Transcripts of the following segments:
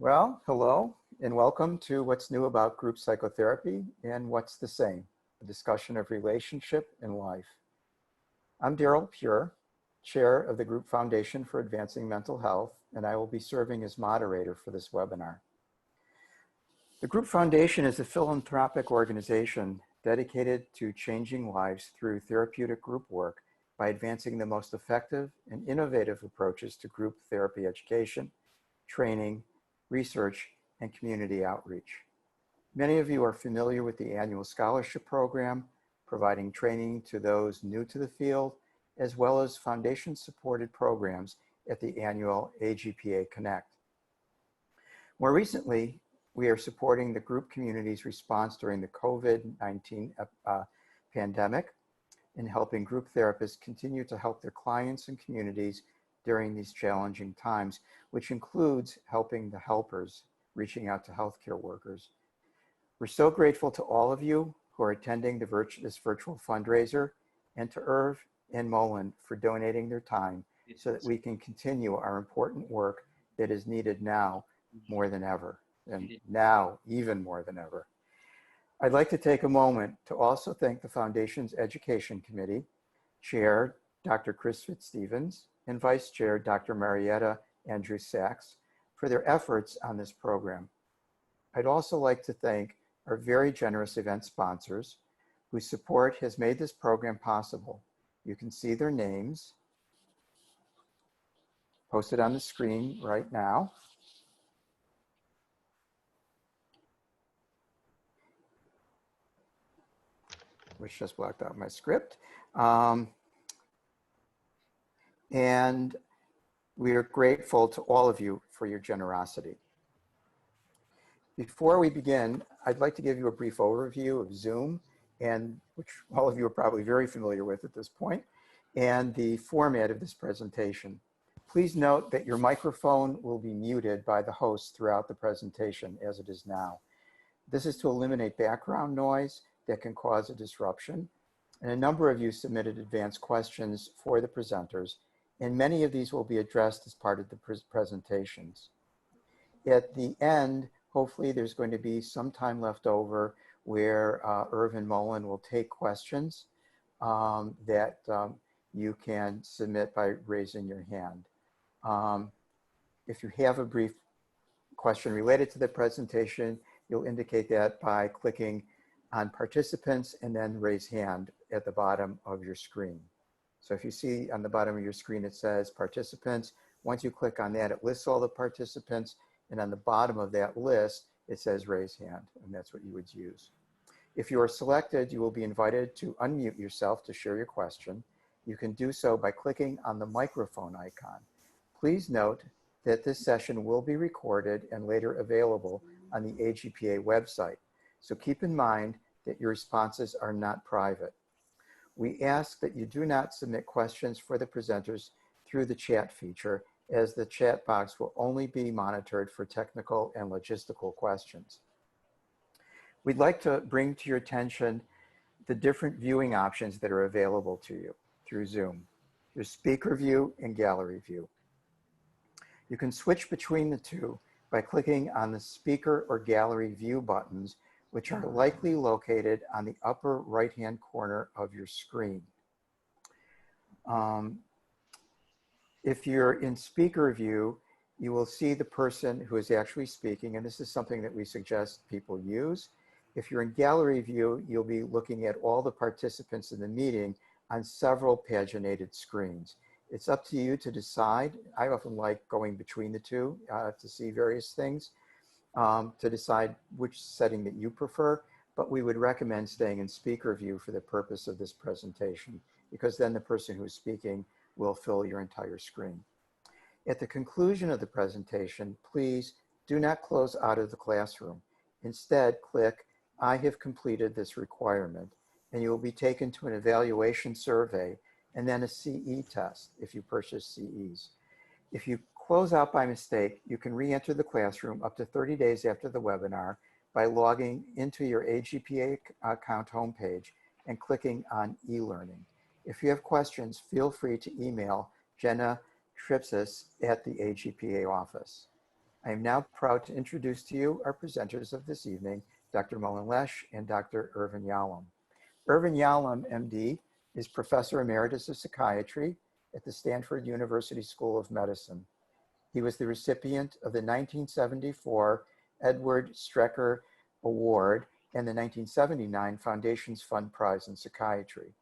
Well, hello and welcome to What's New About Group Psychotherapy and What's the Same, a discussion of relationship and life. I'm Daryl Pure, Chair of the Group Foundation for Advancing Mental Health, and I will be serving as moderator for this webinar. The Group Foundation is a philanthropic organization dedicated to changing lives through therapeutic group work by advancing the most effective and innovative approaches to group therapy education, training, research, and community outreach. Many of you are familiar with the annual scholarship program, providing training to those new to the field, as well as foundation-supported programs at the annual AGPA Connect. More recently, we are supporting the group community's response during the COVID-19 pandemic and helping group therapists continue to help their clients and communities during these challenging times, which includes helping the helpers, reaching out to healthcare workers. We're so grateful to all of you who are attending this virtual fundraiser, and to Irv and Mullen for donating their time so that we can continue our important work that is needed now more than ever, and now even more than ever. I'd like to take a moment to also thank the Foundation's Education Committee, Chair Dr. Chris Fitzstevens, and Vice Chair Dr. Marietta Andrews Sachs for their efforts on this program. I'd also like to thank our very generous event sponsors whose support has made this program possible. You can see their names posted on the screen right now. Which just blocked out my script. And we are grateful to all of you for your generosity. Before we begin, I'd like to give you a brief overview of Zoom, and which all of you are probably very familiar with at this point, and the format of this presentation. Please note that your microphone will be muted by the host throughout the presentation as it is now. This is to eliminate background noise that can cause a disruption. And a number of you submitted advanced questions for the presenters, and many of these will be addressed as part of the presentations. At the end, hopefully there's going to be some time left over where Irv and Mullen will take questions that you can submit by raising your hand. If you have a brief question related to the presentation, you'll indicate that by clicking on participants and then raise hand at the bottom of your screen. So if you see on the bottom of your screen, it says participants. Once you click on that, it lists all the participants. And on the bottom of that list, it says raise hand, and that's what you would use. If you are selected, you will be invited to unmute yourself to share your question. You can do so by clicking on the microphone icon. Please note that this session will be recorded and later available on the AGPA website. So keep in mind that your responses are not private. We ask that you do not submit questions for the presenters through the chat feature, as the chat box will only be monitored for technical and logistical questions. We'd like to bring to your attention the different viewing options that are available to you through Zoom. There's speaker view and gallery view. You can switch between the two by clicking on the speaker or gallery view buttons, which are likely located on the upper right-hand corner of your screen. If you're in speaker view, you will see the person who is actually speaking, and this is something that we suggest people use. If you're in gallery view, you'll be looking at all the participants in the meeting on several paginated screens. It's up to you to decide. I often like going between the two to see various things. To decide which setting that you prefer, but we would recommend staying in speaker view for the purpose of this presentation, because then the person who is speaking will fill your entire screen. At the conclusion of the presentation, please do not close out of the classroom. Instead, click I have completed this requirement, and you will be taken to an evaluation survey and then a CE test if you purchase CEs. If you close out by mistake, you can re-enter the classroom up to 30 days after the webinar by logging into your AGPA account homepage and clicking on e-learning. If you have questions, feel free to email Jenna Tripsis at the AGPA office. I am now proud to introduce to you our presenters of this evening, Dr. Mullen Lesh and Dr. Irvin Yalom. Irvin Yalom, MD, is Professor Emeritus of Psychiatry at the Stanford University School of Medicine. He was the recipient of the 1974 Edward Strecker Award and the 1979 Foundations Fund Prize in Psychiatry.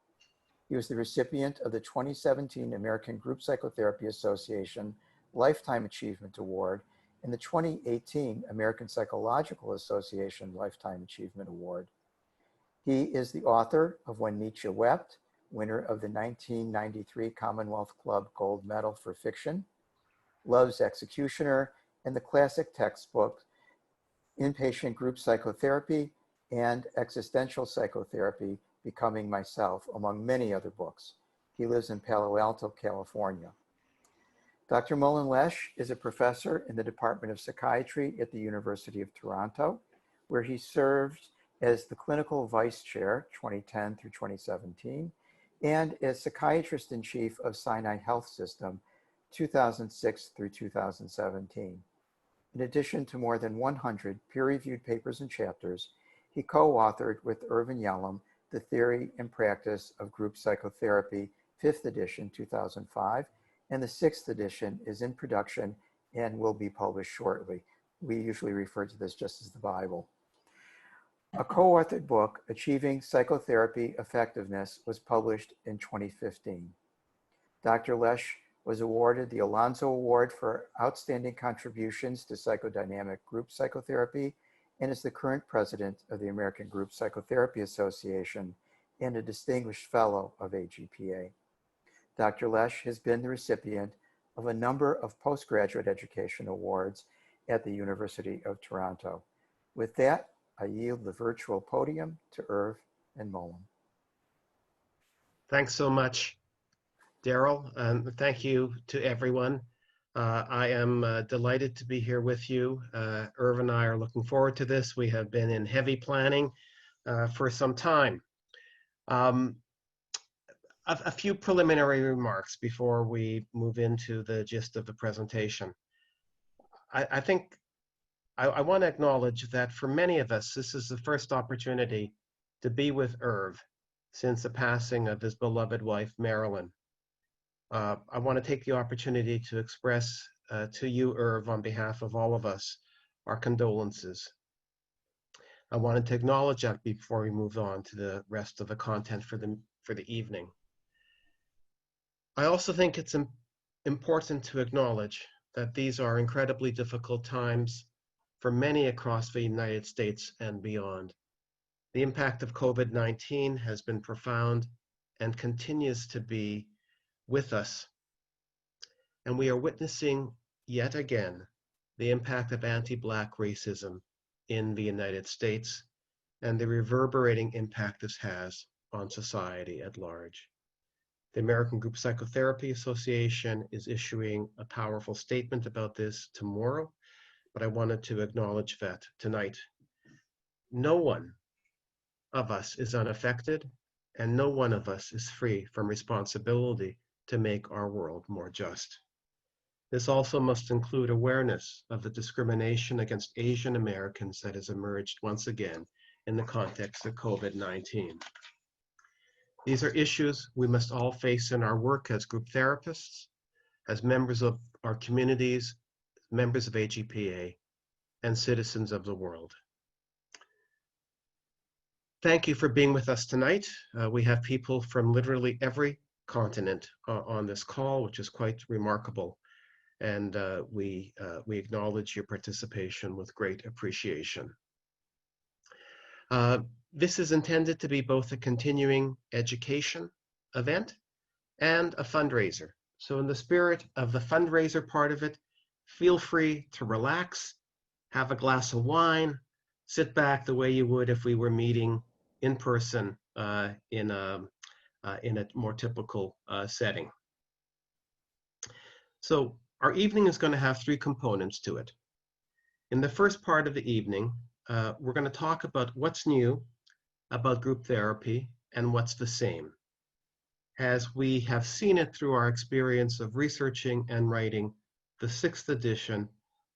He was the recipient of the 2017 American Group Psychotherapy Association Lifetime Achievement Award and the 2018 American Psychological Association Lifetime Achievement Award. He is the author of When Nietzsche Wept, winner of the 1993 Commonwealth Club Gold Medal for Fiction, Love's Executioner, and the classic textbook Inpatient Group Psychotherapy and Existential Psychotherapy, Becoming Myself, among many other books. He lives in Palo Alto, California. Dr. Mullen Lesh is a professor in the Department of Psychiatry at the University of Toronto, where he served as the clinical vice chair 2010 through 2017, and as psychiatrist in chief of Sinai Health System 2006 through 2017. In addition to more than 100 peer-reviewed papers and chapters, he co-authored with Irvin Yalom The Theory and Practice of Group Psychotherapy, 5th edition, 2005, and the 6th edition is in production and will be published shortly. We usually refer to this just as the Bible. A co-authored book, Achieving Psychotherapy Effectiveness, was published in 2015. Dr. Lesh was awarded the Alonzo Award for Outstanding Contributions to Psychodynamic Group Psychotherapy and is the current president of the American Group Psychotherapy Association and a distinguished fellow of AGPA. Dr. Lesh has been the recipient of a number of postgraduate education awards at the University of Toronto. With that, I yield the virtual podium to Irv and Mullen. Thanks so much, Daryl, and thank you to everyone. I am delighted to be here with you. Irv and I are looking forward to this. We have been in heavy planning for some time. A few preliminary remarks before we move into the gist of the presentation. I think I want to acknowledge that for many of us, this is the first opportunity to be with Irv since the passing of his beloved wife, Marilyn. I want to take the opportunity to express to you, Irv, on behalf of all of us, our condolences. I wanted to acknowledge that before we move on to the rest of the content for the evening. I also think it's important to acknowledge that these are incredibly difficult times for many across the United States and beyond. The impact of COVID-19 has been profound and continues to be with us. And we are witnessing yet again the impact of anti-Black racism in the United States and the reverberating impact this has on society at large. The American Group Psychotherapy Association is issuing a powerful statement about this tomorrow, but I wanted to acknowledge that tonight. No one of us is unaffected, and no one of us is free from responsibility to make our world more just. This also must include awareness of the discrimination against Asian Americans that has emerged once again in the context of COVID-19. These are issues we must all face in our work as group therapists, as members of our communities, members of AGPA, and citizens of the world. Thank you for being with us tonight. We have people from literally every continent on this call, which is quite remarkable. And we acknowledge your participation with great appreciation. This is intended to be both a continuing education event and a fundraiser. So in the spirit of the fundraiser part of it, feel free to relax, have a glass of wine, sit back the way you would if we were meeting in person in a more typical setting. So our evening is going to have three components to it. In the first part of the evening, we're going to talk about what's new about group therapy and what's the same, as we have seen it through our experience of researching and writing the 6th edition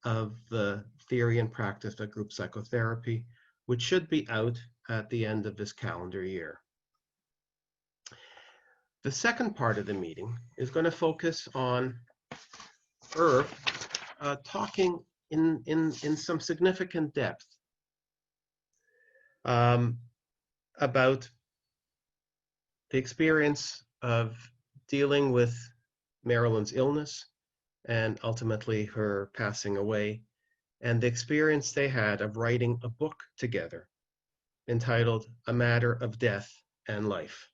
of the theory and practice of group psychotherapy, which should be out at the end of this calendar year. The second part of the meeting is going to focus on Irv talking in some significant depth about the experience of dealing with Marilyn's illness and ultimately her passing away, and the experience they had of writing a book together entitled A Matter of Death and Life.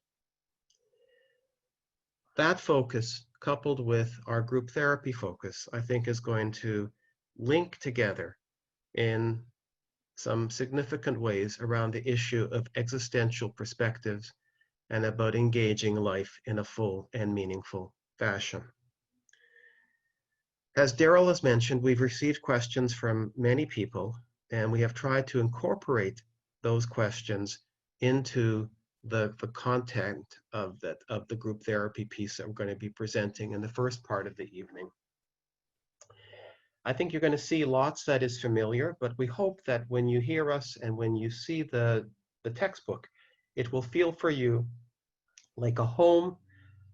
That focus, coupled with our group therapy focus, I think is going to link together in some significant ways around the issue of existential perspectives and about engaging life in a full and meaningful fashion. As Daryl has mentioned, we've received questions from many people, and we have tried to incorporate those questions into the content of the group therapy piece that we're going to be presenting in the first part of the evening. I think you're going to see lots that is familiar, but we hope that when you hear us and when you see the textbook, it will feel for you like a home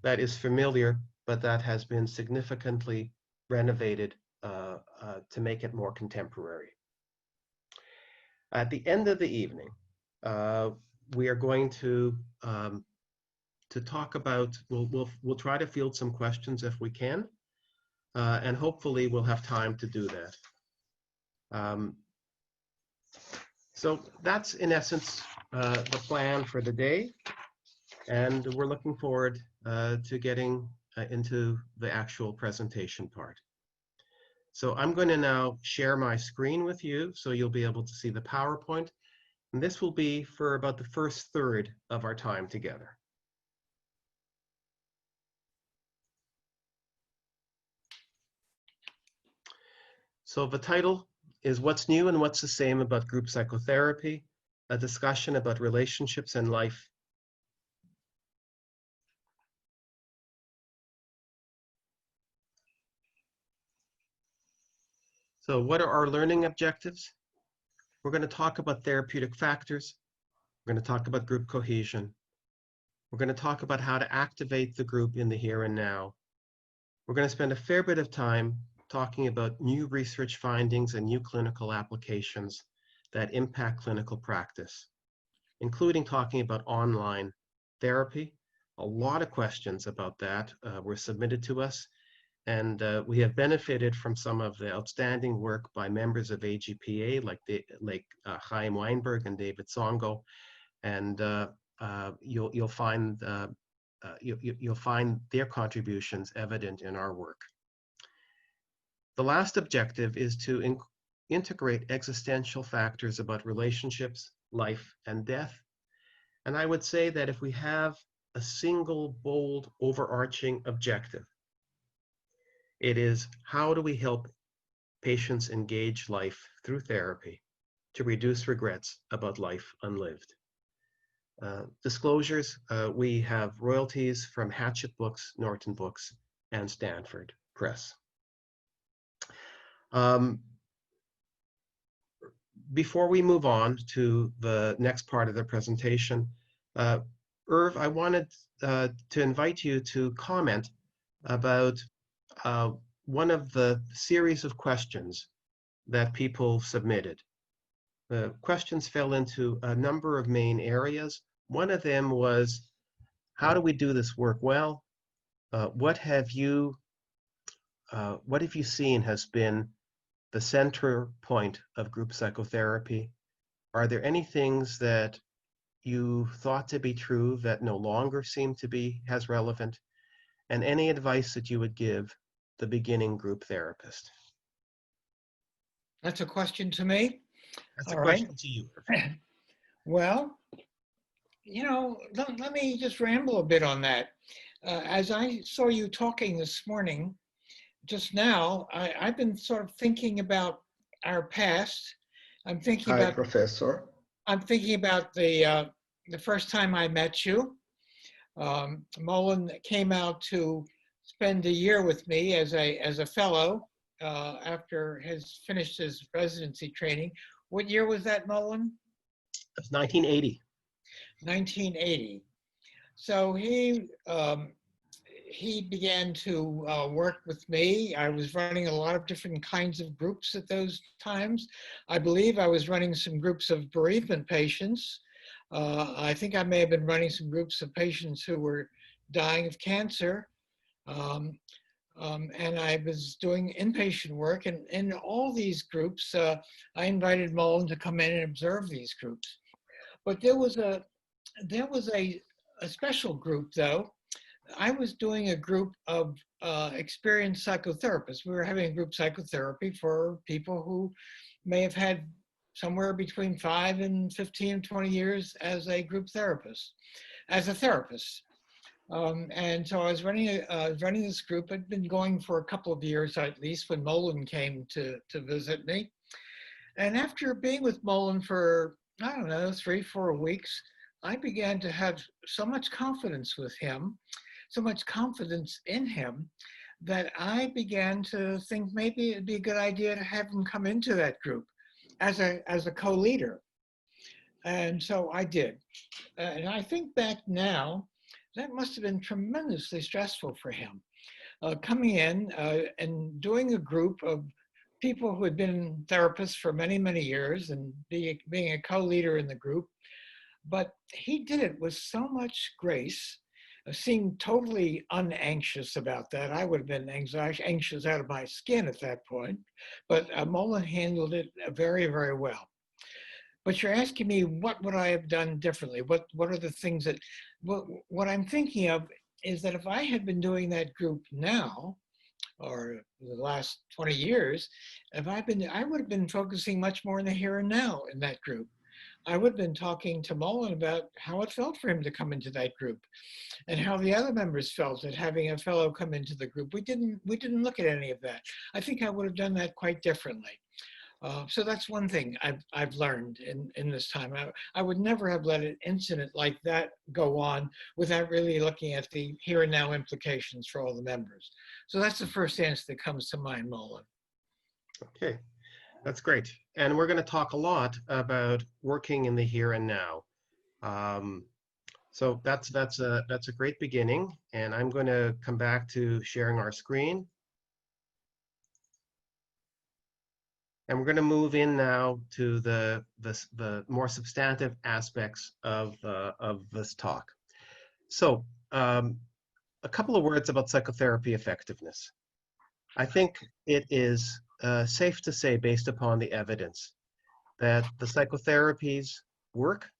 that is familiar, but that has been significantly renovated to make it more contemporary. At the end of the evening, we are going to talk about, we'll try to field some questions if we can, and hopefully we'll have time to do that. So that's in essence the plan for the day, and we're looking forward to getting into the actual presentation part. So I'm going to now share my screen with you so you'll be able to see the PowerPoint, and this will be for about the first third of our time together. So the title is What's New and What's the Same About Group Psychotherapy, a discussion about relationships and life. So what are our learning objectives? We're going to talk about therapeutic factors. We're going to talk about group cohesion. We're going to talk about how to activate the group in the here and now. We're going to spend a fair bit of time talking about new research findings and new clinical applications that impact clinical practice, including talking about online therapy. A lot of questions about that were submitted to us, and we have benefited from some of the outstanding work by members of AGPA like Chaim Weinberg and David Songo, and you'll find their contributions evident in our work. The last objective is to integrate existential factors about relationships, life, and death. And I would say that if we have a single, bold, overarching objective, it is how do we help patients engage life through therapy to reduce regrets about life unlived. Disclosures, we have royalties from Hatchet Books, Norton Books, and Stanford Press. Before we move on to the next part of the presentation, Irv, I wanted to invite you to comment about one of the series of questions that people submitted. The questions fell into a number of main areas. One of them was, how do we do this work well? What have you seen has been the center point of group psychotherapy? Are there any things that you thought to be true that no longer seem to be as relevant? And any advice that you would give the beginning group therapist? That's a question to me? That's a All question right. to you. Well, you know, let me just ramble a bit on that. As I saw you talking this morning, just now, I've been sort of thinking about our past. I'm thinking Hi, about Professor. I'm thinking about the first time I met you. Mullen came out to spend a year with me as a fellow, after his finished his residency training. What year was that, Mullen? It's 1980. 1980. So he began to work with me. I was running a lot of different kinds of groups at those times. I believe I was running some groups of bereavement patients. I think I may have been running some groups of patients who were dying of cancer. Um, and I was doing inpatient work. And in all these groups, I invited Mullen to come in and observe these groups. But there was a special group, though. I was doing a group of experienced psychotherapists. We were having a group psychotherapy for people who may have had somewhere between 5 and 15 and 20 years as a group therapist, as a therapist. And so I was running this group. I'd been going for a couple of years at least when Mullen came to visit me. And after being with Mullen for, I don't know, 3-4 weeks, I began to have so much confidence with him, so much confidence in him, that I began to think maybe it'd be a good idea to have him come into that group as a co-leader. And so I did. And I think back now, that must have been tremendously stressful for him. Coming in and doing a group of people who had been therapists for many, many years and being a co-leader in the group. But he did it with so much grace, seemed totally unanxious about that. I would have been anxious out of my skin at that point, but Mullen handled it very, very well. But you're asking me, what would I have done differently? What are the things that, what I'm thinking of is that if I had been doing that group now, or the last 20 years, I would have been focusing much more in the here and now in that group. I would have been talking to Mullen about how it felt for him to come into that group and how the other members felt at having a fellow come into the group. We didn't look at any of that. I think I would have done that quite differently. So that's one thing I've learned in this time. I would never have let an incident like that go on without really looking at the here and now implications for all the members. So that's the first answer that comes to mind, Mullen. Okay, that's great. And we're going to talk a lot about working in the here and now. So that's a great beginning. And I'm going to come back to sharing our screen. And we're going to move in now to the more substantive aspects of this talk. So a couple of words about psychotherapy effectiveness. I think it is safe to say, based upon the evidence, that the psychotherapies work.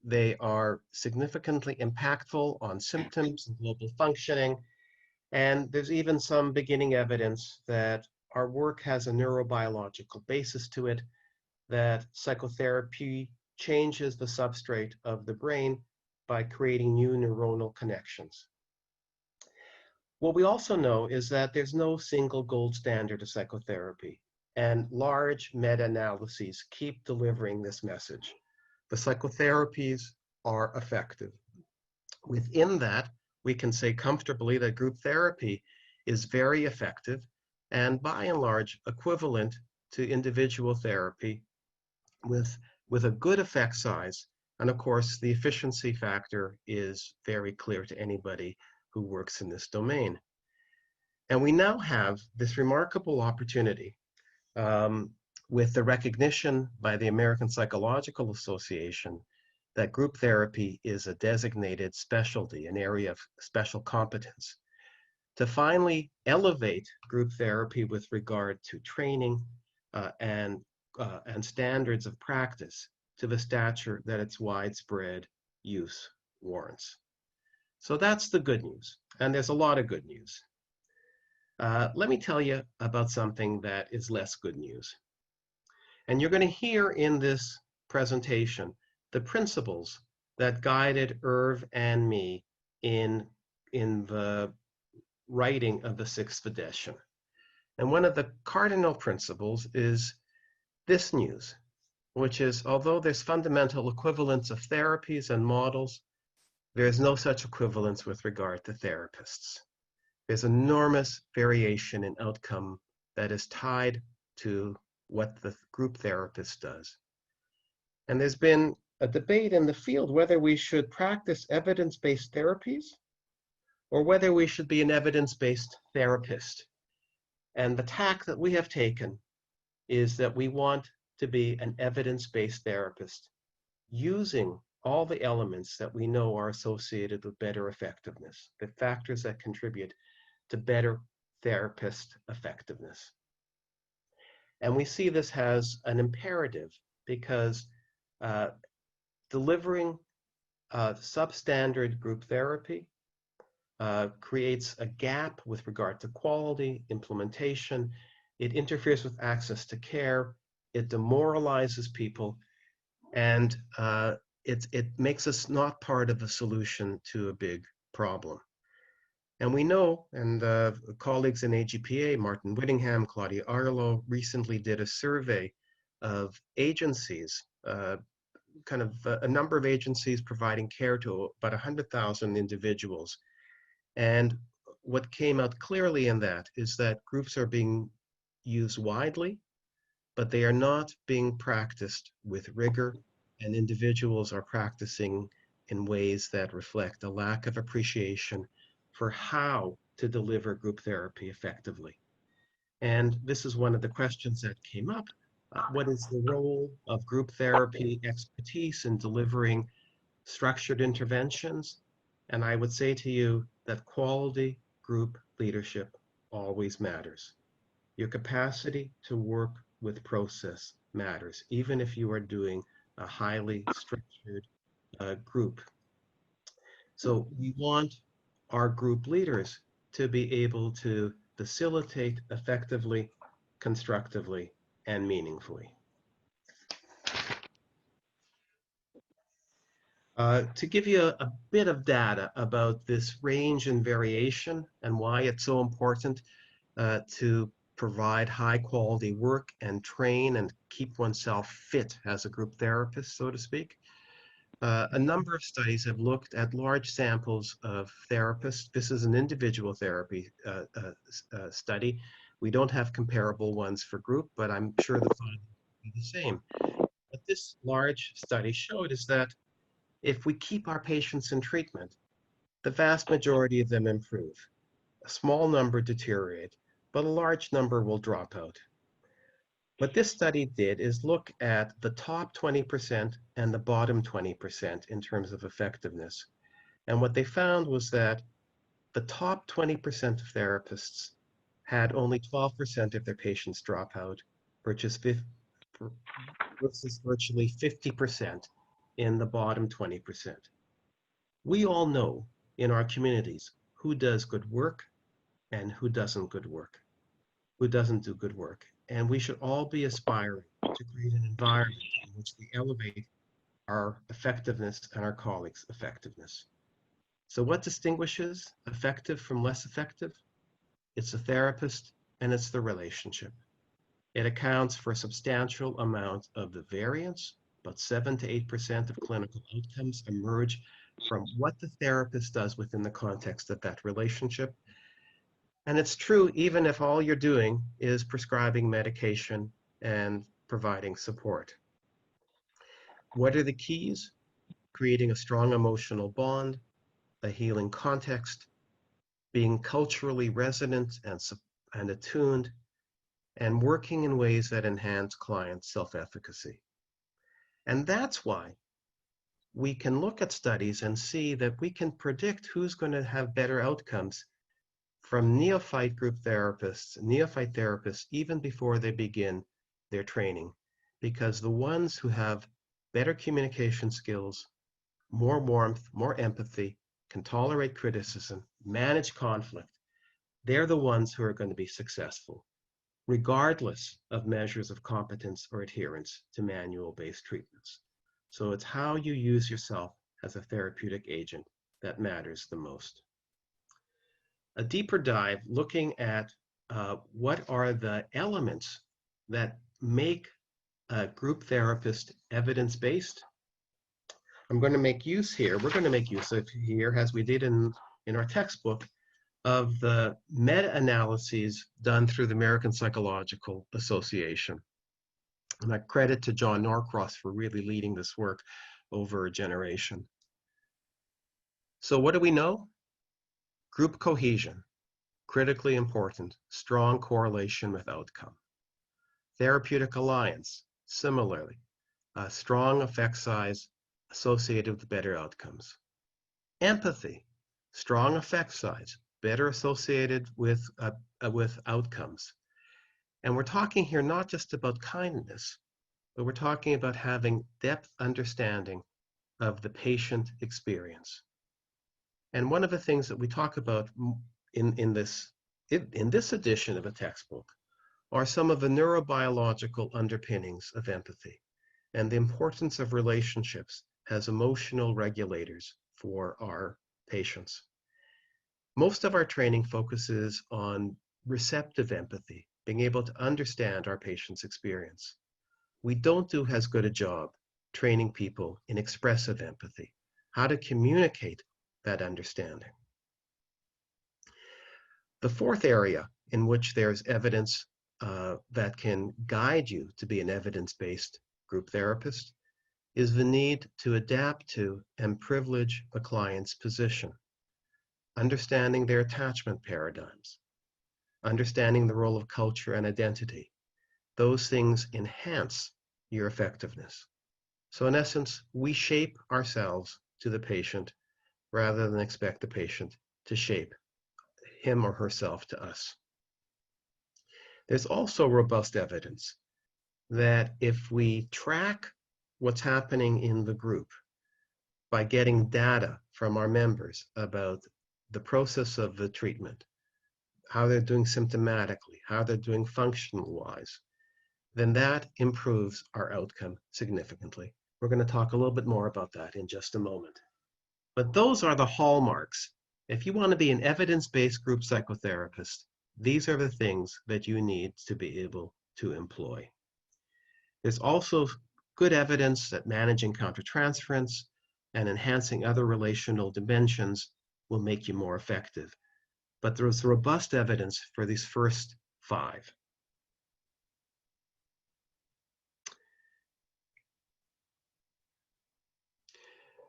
They are significantly impactful on symptoms and global functioning. And there's even some beginning evidence that our work has a neurobiological basis to it, that psychotherapy changes the substrate of the brain by creating new neuronal connections. What we also know is that there's no single gold standard of psychotherapy, and large meta-analyses keep delivering this message. The psychotherapies are effective. Within that, we can say comfortably that group therapy is very effective and by and large equivalent to individual therapy with a good effect size. And of course, the efficiency factor is very clear to anybody who works in this domain. And we now have this remarkable opportunity with the recognition by the American Psychological Association that group therapy is a designated specialty, an area of special competence, to finally elevate group therapy with regard to training and standards of practice to the stature that its widespread use warrants. So that's the good news, and there's a lot of good news. Let me tell you about something that is less good news. And you're going to hear in this presentation the principles that guided Irv and me in the writing of the 6th edition. And one of the cardinal principles is this news, which is, although there's fundamental equivalence of therapies and models, there's no such equivalence with regard to therapists. There's enormous variation in outcome that is tied to what the group therapist does. And there's been a debate in the field whether we should practice evidence-based therapies or whether we should be an evidence-based therapist. And the tack that we have taken is that we want to be an evidence-based therapist using all the elements that we know are associated with better effectiveness, the factors that contribute to better therapist effectiveness. And we see this as an imperative because delivering substandard group therapy creates a gap with regard to quality, implementation. It interferes with access to care. It demoralizes people. And it makes us not part of the solution to a big problem. And we know, and colleagues in AGPA, Martin Whittingham, Claudia Arlo, recently did a survey of agencies, a number of agencies providing care to about 100,000 individuals. And what came out clearly in that is that groups are being used widely, but they are not being practiced with rigor, and individuals are practicing in ways that reflect a lack of appreciation for how to deliver group therapy effectively. And this is one of the questions that came up. What is the role of group therapy expertise in delivering structured interventions? And I would say to you that quality group leadership always matters. Your capacity to work with process matters, even if you are doing a highly structured group. So we want our group leaders to be able to facilitate effectively, constructively, and meaningfully. To give you a bit of data about this range and variation and why it's so important to provide high quality work and train and keep oneself fit as a group therapist, so to speak. A number of studies have looked at large samples of therapists. This is an individual therapy study. We don't have comparable ones for group, but I'm sure the findings will be the same. What this large study showed is that if we keep our patients in treatment, the vast majority of them improve. A small number deteriorate, but a large number will drop out. What this study did is look at the top 20% and the bottom 20% in terms of effectiveness. And what they found was that the top 20% of therapists had only 12% of their patients drop out, versus virtually 50% in the bottom 20%. We all know in our communities who does good work and who doesn't do good work. And we should all be aspiring to create an environment in which we elevate our effectiveness and our colleagues' effectiveness. So what distinguishes effective from less effective? It's the therapist and it's the relationship. It accounts for a substantial amount of the variance, but 7 to 8% of clinical outcomes emerge from what the therapist does within the context of that relationship. And it's true even if all you're doing is prescribing medication and providing support. What are the keys? Creating a strong emotional bond, a healing context, being culturally resonant and attuned, and working in ways that enhance client self-efficacy. And that's why we can look at studies and see that we can predict who's going to have better outcomes from neophyte therapists, even before they begin their training, because the ones who have better communication skills, more warmth, more empathy, can tolerate criticism, manage conflict, they're the ones who are going to be successful, regardless of measures of competence or adherence to manual-based treatments. So it's how you use yourself as a therapeutic agent that matters the most. A deeper dive looking at what are the elements that make a group therapist evidence-based. I'm going to make use here, we're going to make use of here, as we did in our textbook, of the meta-analyses done through the American Psychological Association. And I credit to John Norcross for really leading this work over a generation. So what do we know? Group cohesion, critically important, strong correlation with outcome. Therapeutic alliance, similarly, a strong effect size associated with better outcomes. Empathy, strong effect size, better associated with outcomes. And we're talking here not just about kindness, but we're talking about having depth understanding of the patient experience. And one of the things that we talk about in this edition of a textbook are some of the neurobiological underpinnings of empathy and the importance of relationships as emotional regulators for our patients. Most of our training focuses on receptive empathy, being able to understand our patient's experience. We don't do as good a job training people in expressive empathy, how to communicate that understanding. The fourth area in which there's evidence that can guide you to be an evidence-based group therapist is the need to adapt to and privilege the client's position, understanding their attachment paradigms, understanding the role of culture and identity. Those things enhance your effectiveness. So in essence, we shape ourselves to the patient rather than expect the patient to shape him or herself to us. There's also robust evidence that if we track what's happening in the group by getting data from our members about the process of the treatment, how they're doing symptomatically, how they're doing functional-wise, then that improves our outcome significantly. We're going to talk a little bit more about that in just a moment. But those are the hallmarks. If you want to be an evidence-based group psychotherapist, these are the things that you need to be able to employ. There's also good evidence that managing countertransference and enhancing other relational dimensions will make you more effective. But there's robust evidence for these first 5.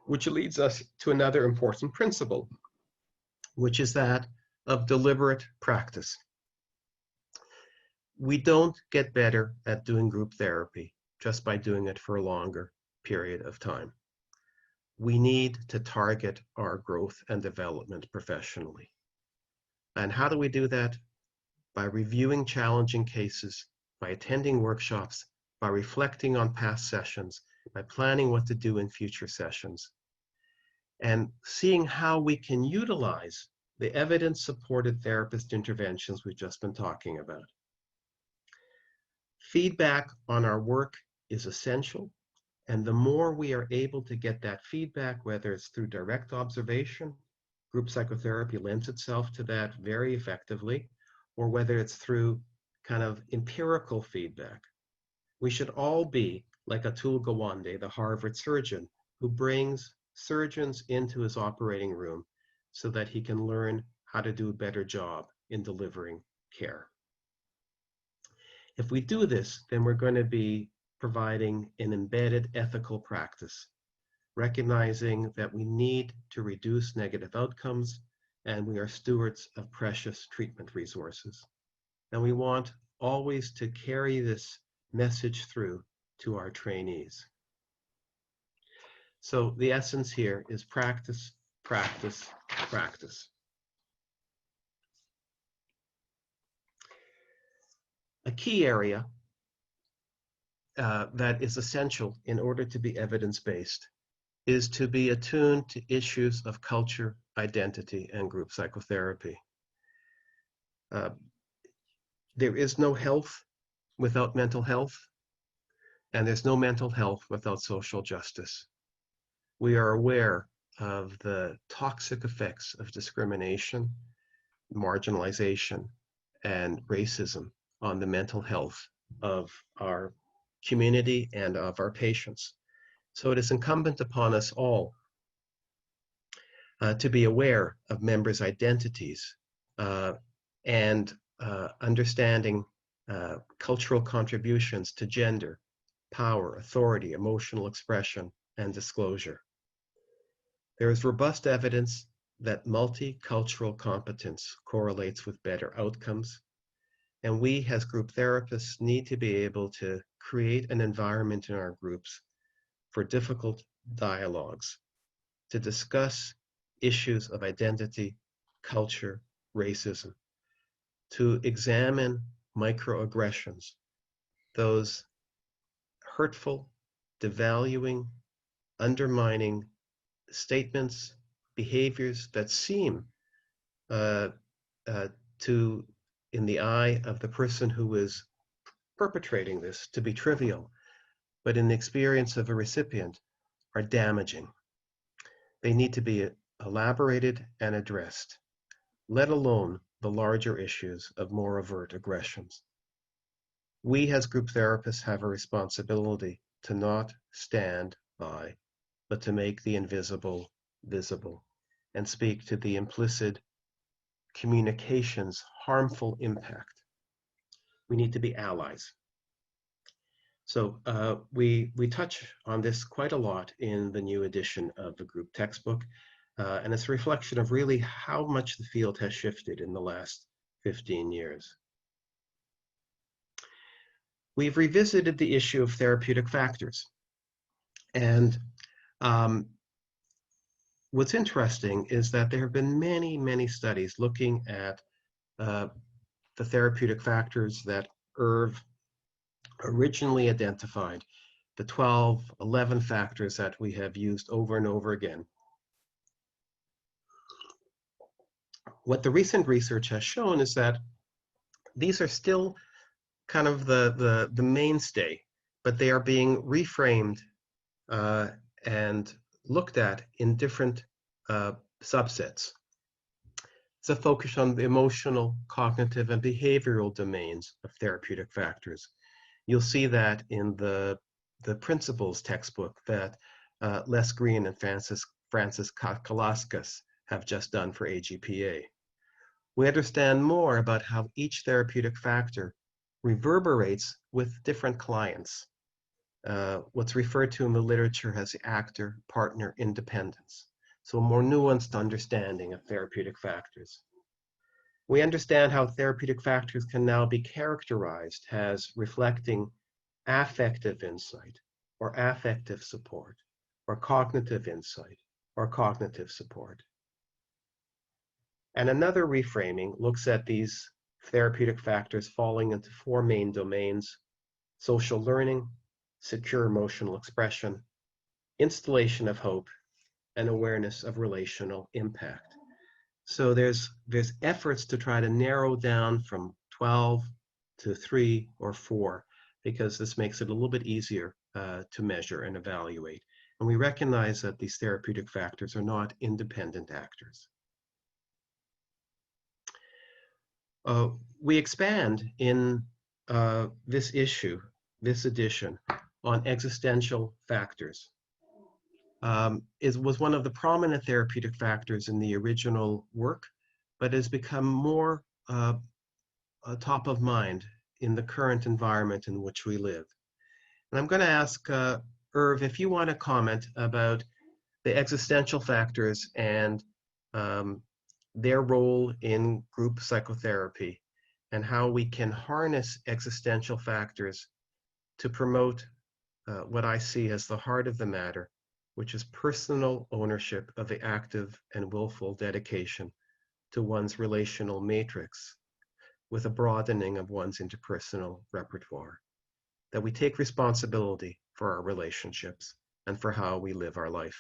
Which leads us to another important principle, which is that of deliberate practice. We don't get better at doing group therapy just by doing it for a longer period of time. We need to target our growth and development professionally. And how do we do that? By reviewing challenging cases, by attending workshops, by reflecting on past sessions, by planning what to do in future sessions, and seeing how we can utilize the evidence-supported therapist interventions we've just been talking about. Feedback on our work is essential, and the more we are able to get that feedback, whether it's through direct observation, group psychotherapy lends itself to that very effectively, or whether it's through kind of empirical feedback. We should all be like Atul Gawande, the Harvard surgeon, who brings surgeons into his operating room so that he can learn how to do a better job in delivering care. If we do this, then we're going to be providing an embedded ethical practice, recognizing that we need to reduce negative outcomes and we are stewards of precious treatment resources. And we want always to carry this message through to our trainees. So the essence here is practice, practice, practice. A key area that is essential in order to be evidence-based is to be attuned to issues of culture, identity, and group psychotherapy. There is no health without mental health, and there's no mental health without social justice. We are aware of the toxic effects of discrimination, marginalization, and racism on the mental health of our community and of our patients. So it is incumbent upon us all to be aware of members' identities and understanding cultural contributions to gender, power, authority, emotional expression, and disclosure. There is robust evidence that multicultural competence correlates with better outcomes, and we as group therapists need to be able to create an environment in our groups for difficult dialogues to discuss issues of identity, culture, racism, to examine microaggressions, those hurtful, devaluing, undermining statements, behaviors that seem uh, to, in the eye of the person who is perpetrating this, to be trivial, but in the experience of a recipient, are damaging. They need to be elaborated and addressed, let alone the larger issues of more overt aggressions. We as group therapists have a responsibility to not stand by, but to make the invisible visible and speak to the implicit communication's harmful impact. We need to be allies. So we touch on this quite a lot in the new edition of the group textbook, and it's a reflection of really how much the field has shifted in the last 15 years. We've revisited the issue of therapeutic factors. And what's interesting is that there have been many, many studies looking at the therapeutic factors that Irv originally identified, the 12, 11 factors that we have used over and over again. What the recent research has shown is that these are still kind of the mainstay, but they are being reframed and looked at in different subsets. It's a focus on the emotional, cognitive, and behavioral domains of therapeutic factors. You'll see that in the principles textbook that Les Green and Francis Kalaskis have just done for AGPA. We understand more about how each therapeutic factor reverberates with different clients, what's referred to in the literature as the actor-partner independence. So a more nuanced understanding of therapeutic factors. We understand how therapeutic factors can now be characterized as reflecting affective insight or affective support, or cognitive insight or cognitive support. And another reframing looks at these therapeutic factors falling into four main domains: social learning, secure emotional expression, installation of hope, and awareness of relational impact. So there's efforts to try to narrow down from 12 to 3 or 4, because this makes it a little bit easier to measure and evaluate. And we recognize that these therapeutic factors are not independent actors. We expand in this issue, this edition, on existential factors. It was one of the prominent therapeutic factors in the original work, but has become more top of mind in the current environment in which we live. And I'm going to ask Irv if you want to comment about the existential factors and their role in group psychotherapy, and how we can harness existential factors to promote what I see as the heart of the matter, which is personal ownership of the active and willful dedication to one's relational matrix, with a broadening of one's interpersonal repertoire. That we take responsibility for our relationships and for how we live our life.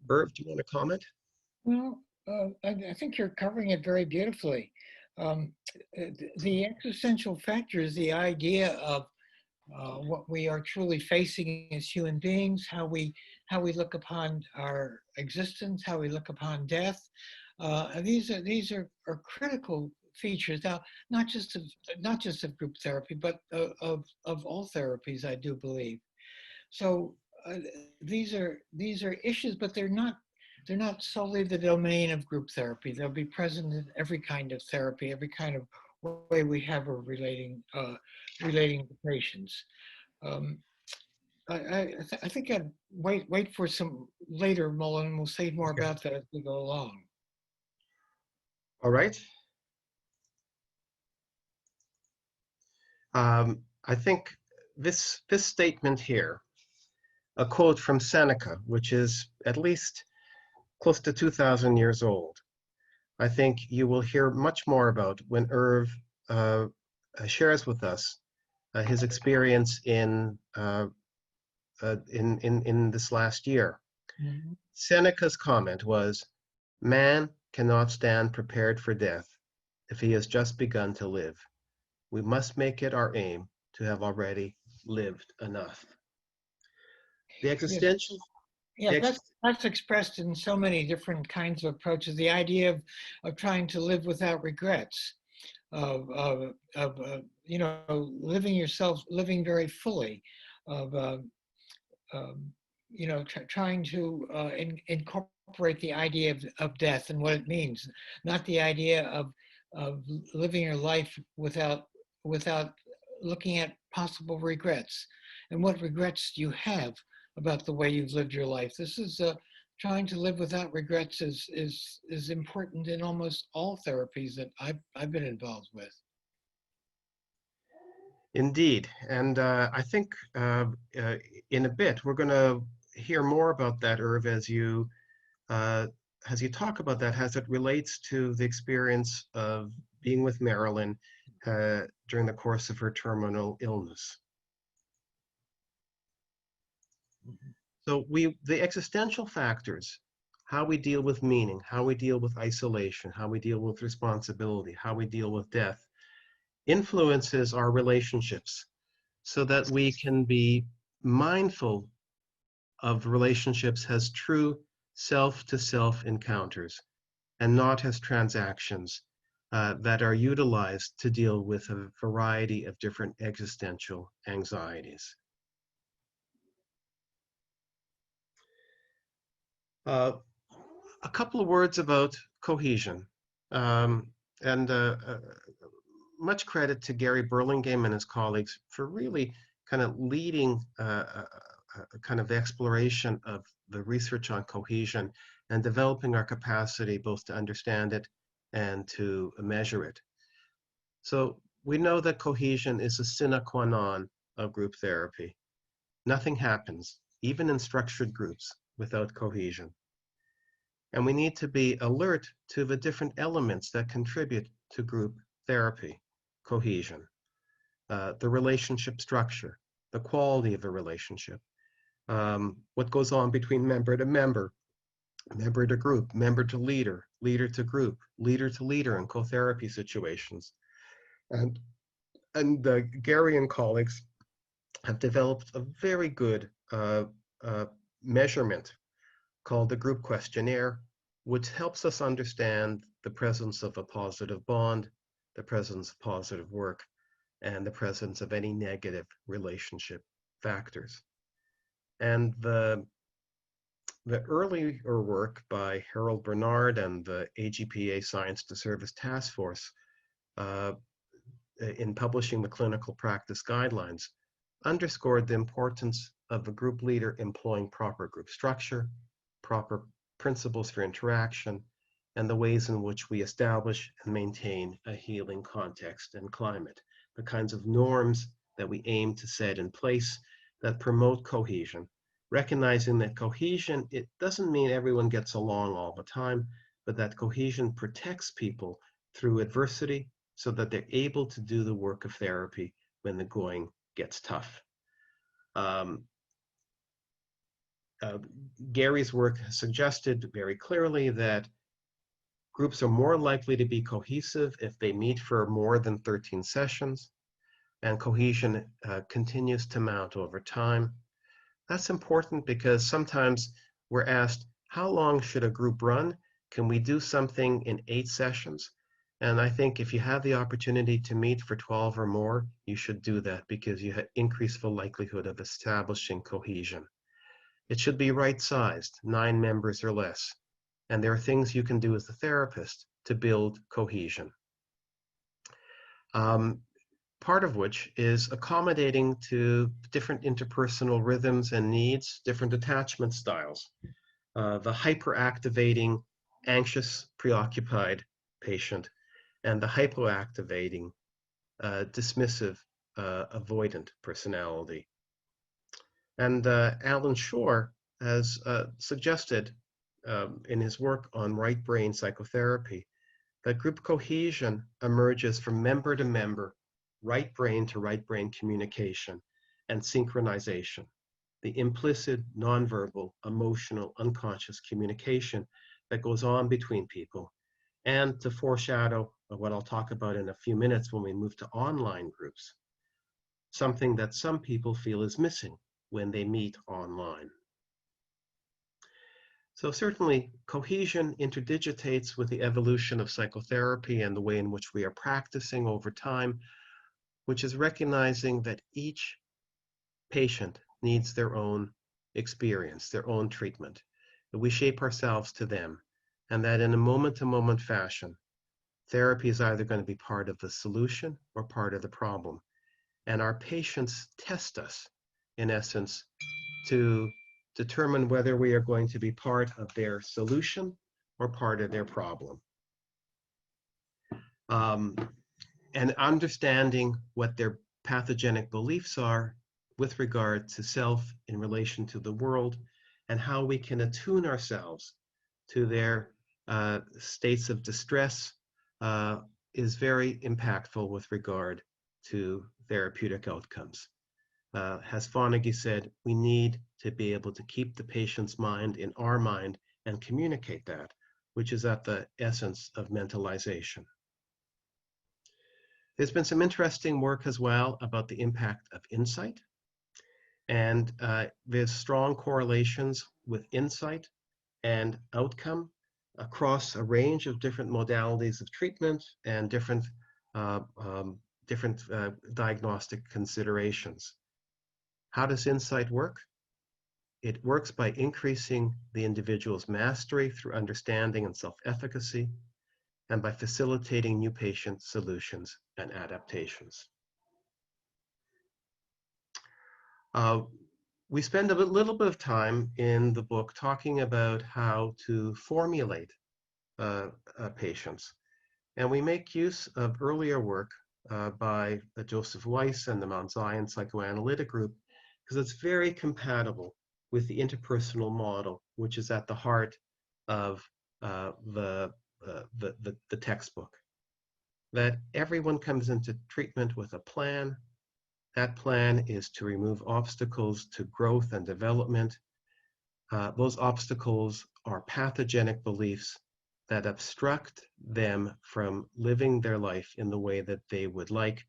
Irv, do you want to comment? Well, I think you're covering it very beautifully. The existential factor is the idea of what we are truly facing as human beings, how we look upon our existence, how we look upon death. These are critical features now, not just of group therapy, but of all therapies, I do believe. So these are issues, but they're not they're not solely the domain of group therapy. They'll be present in every kind of therapy, every kind of way we have of relating to patients. Um, I think I'd wait for some later, Mullen. We'll say more Okay. about that as we go along. All right. I think this statement here, a quote from Seneca, which is at least close to 2,000 years old, I think you will hear much more about when Irv shares with us his experience in this last year. Mhm. Seneca's comment was, "Man cannot stand prepared for death if he has just begun to live. We must make it our aim to have already lived enough." The Yes, existential, yeah, the that's ex- that's expressed in so many different kinds of approaches. The idea of trying to live without regrets, you know, living yourself, living very fully, of um, you know, trying to incorporate the idea of death and what it means, not the idea of living your life without looking at possible regrets. And what regrets do you have about the way you've lived your life? This is trying to live without regrets is important in almost all therapies that I've been involved with. Indeed. And I think uh, in a bit, we're going to hear more about that, Irv, uh, as you talk about that, as it relates to the experience of being with Marilyn during the course of her terminal illness. So the existential factors, how we deal with meaning, how we deal with isolation, how we deal with responsibility, how we deal with death, influences our relationships so that we can be mindful of relationships as true self-to-self encounters and not as transactions that are utilized to deal with a variety of different existential anxieties. Uh, a couple of words about cohesion. Um, and much credit to Gary Burlingame and his colleagues for really kind of leading a kind of exploration of the research on cohesion and developing our capacity both to understand it and to measure it. So we know that cohesion is a sine qua non of group therapy. Nothing happens, even in structured groups, without cohesion. And we need to be alert to the different elements that contribute to group therapy, cohesion, the relationship structure, the quality of the relationship, what goes on between member to member, member to group, member to leader, leader to group, leader to leader in co-therapy situations. And, and Gary and colleagues have developed a very good uh, measurement called the group questionnaire, which helps us understand the presence of a positive bond, the presence of positive work, and the presence of any negative relationship factors. And the earlier work by Harold Bernard and the AGPA Science to Service Task Force uh, in publishing the clinical practice guidelines underscored the importance of a group leader employing proper group structure, proper principles for interaction, and the ways in which we establish and maintain a healing context and climate, the kinds of norms that we aim to set in place that promote cohesion, recognizing that cohesion, it doesn't mean everyone gets along all the time, but that cohesion protects people through adversity so that they're able to do the work of therapy when the going gets tough. Um, uh, Gary's work has suggested very clearly that groups are more likely to be cohesive if they meet for more than 13 sessions, and cohesion continues to mount over time. That's important because sometimes we're asked, how long should a group run? Can we do something in 8 sessions? And I think if you have the opportunity to meet for 12 or more, you should do that because you increase the likelihood of establishing cohesion. It should be right-sized, 9 members or less. And there are things you can do as a therapist to build cohesion. Part of which is accommodating to different interpersonal rhythms and needs, different attachment styles. The hyperactivating, anxious, preoccupied patient, and the hypoactivating, dismissive, avoidant personality. And Alan Shore has suggested in his work on right brain psychotherapy that group cohesion emerges from member to member, right brain to right brain communication and synchronization, the implicit, nonverbal, emotional, unconscious communication that goes on between people. And to foreshadow what I'll talk about in a few minutes when we move to online groups, something that some people feel is missing when they meet online. So certainly cohesion interdigitates with the evolution of psychotherapy and the way in which we are practicing over time, which is recognizing that each patient needs their own experience, their own treatment, that we shape ourselves to them, and that in a moment-to-moment fashion, therapy is either going to be part of the solution or part of the problem. And our patients test us, in essence, to determine whether we are going to be part of their solution or part of their problem. And understanding what their pathogenic beliefs are with regard to self in relation to the world, and how we can attune ourselves to their states of distress is very impactful with regard to therapeutic outcomes. As Fonagy said, we need to be able to keep the patient's mind in our mind and communicate that, which is at the essence of mentalization. There's been some interesting work as well about the impact of insight. And there's strong correlations with insight and outcome across a range of different modalities of treatment and different diagnostic considerations. How does insight work? It works by increasing the individual's mastery through understanding and self-efficacy, and by facilitating new patient solutions and adaptations. We spend a little bit of time in the book talking about how to formulate patients. And we make use of earlier work by Joseph Weiss and the Mount Zion Psychoanalytic Group, because it's very compatible with the interpersonal model, which is at the heart of the textbook. That everyone comes into treatment with a plan. That plan is to remove obstacles to growth and development. Those obstacles are pathogenic beliefs that obstruct them from living their life in the way that they would like,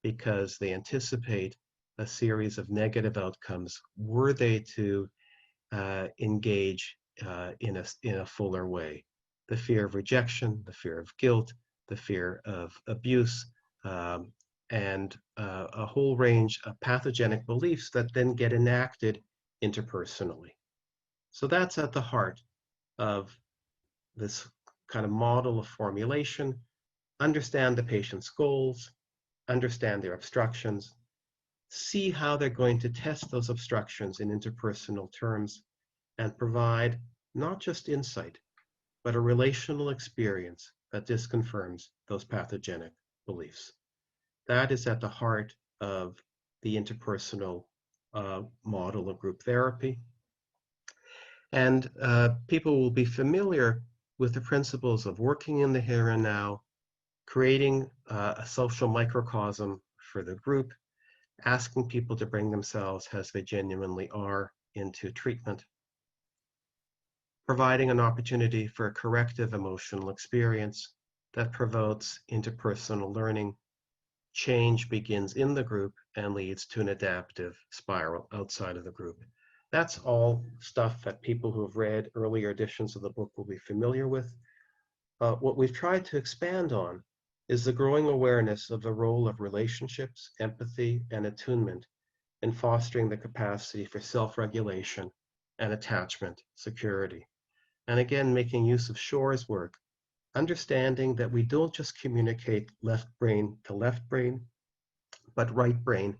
because they anticipate a series of negative outcomes were they to engage in a fuller way. The fear of rejection, the fear of guilt, the fear of abuse, and a whole range of pathogenic beliefs that then get enacted interpersonally. So that's at the heart of this kind of model of formulation. Understand the patient's goals, understand their obstructions, see how they're going to test those obstructions in interpersonal terms, and provide not just insight, but a relational experience that disconfirms those pathogenic beliefs. That is at the heart of the interpersonal model of group therapy. And people will be familiar with the principles of working in the here and now, creating a social microcosm for the group, asking people to bring themselves as they genuinely are into treatment, providing an opportunity for a corrective emotional experience that promotes interpersonal learning. Change begins in the group and leads to an adaptive spiral outside of the group. That's all stuff that people who have read earlier editions of the book will be familiar with. What we've tried to expand on is the growing awareness of the role of relationships, empathy, and attunement in fostering the capacity for self-regulation and attachment security. And again, making use of Shore's work, understanding that we don't just communicate left brain to left brain, but right brain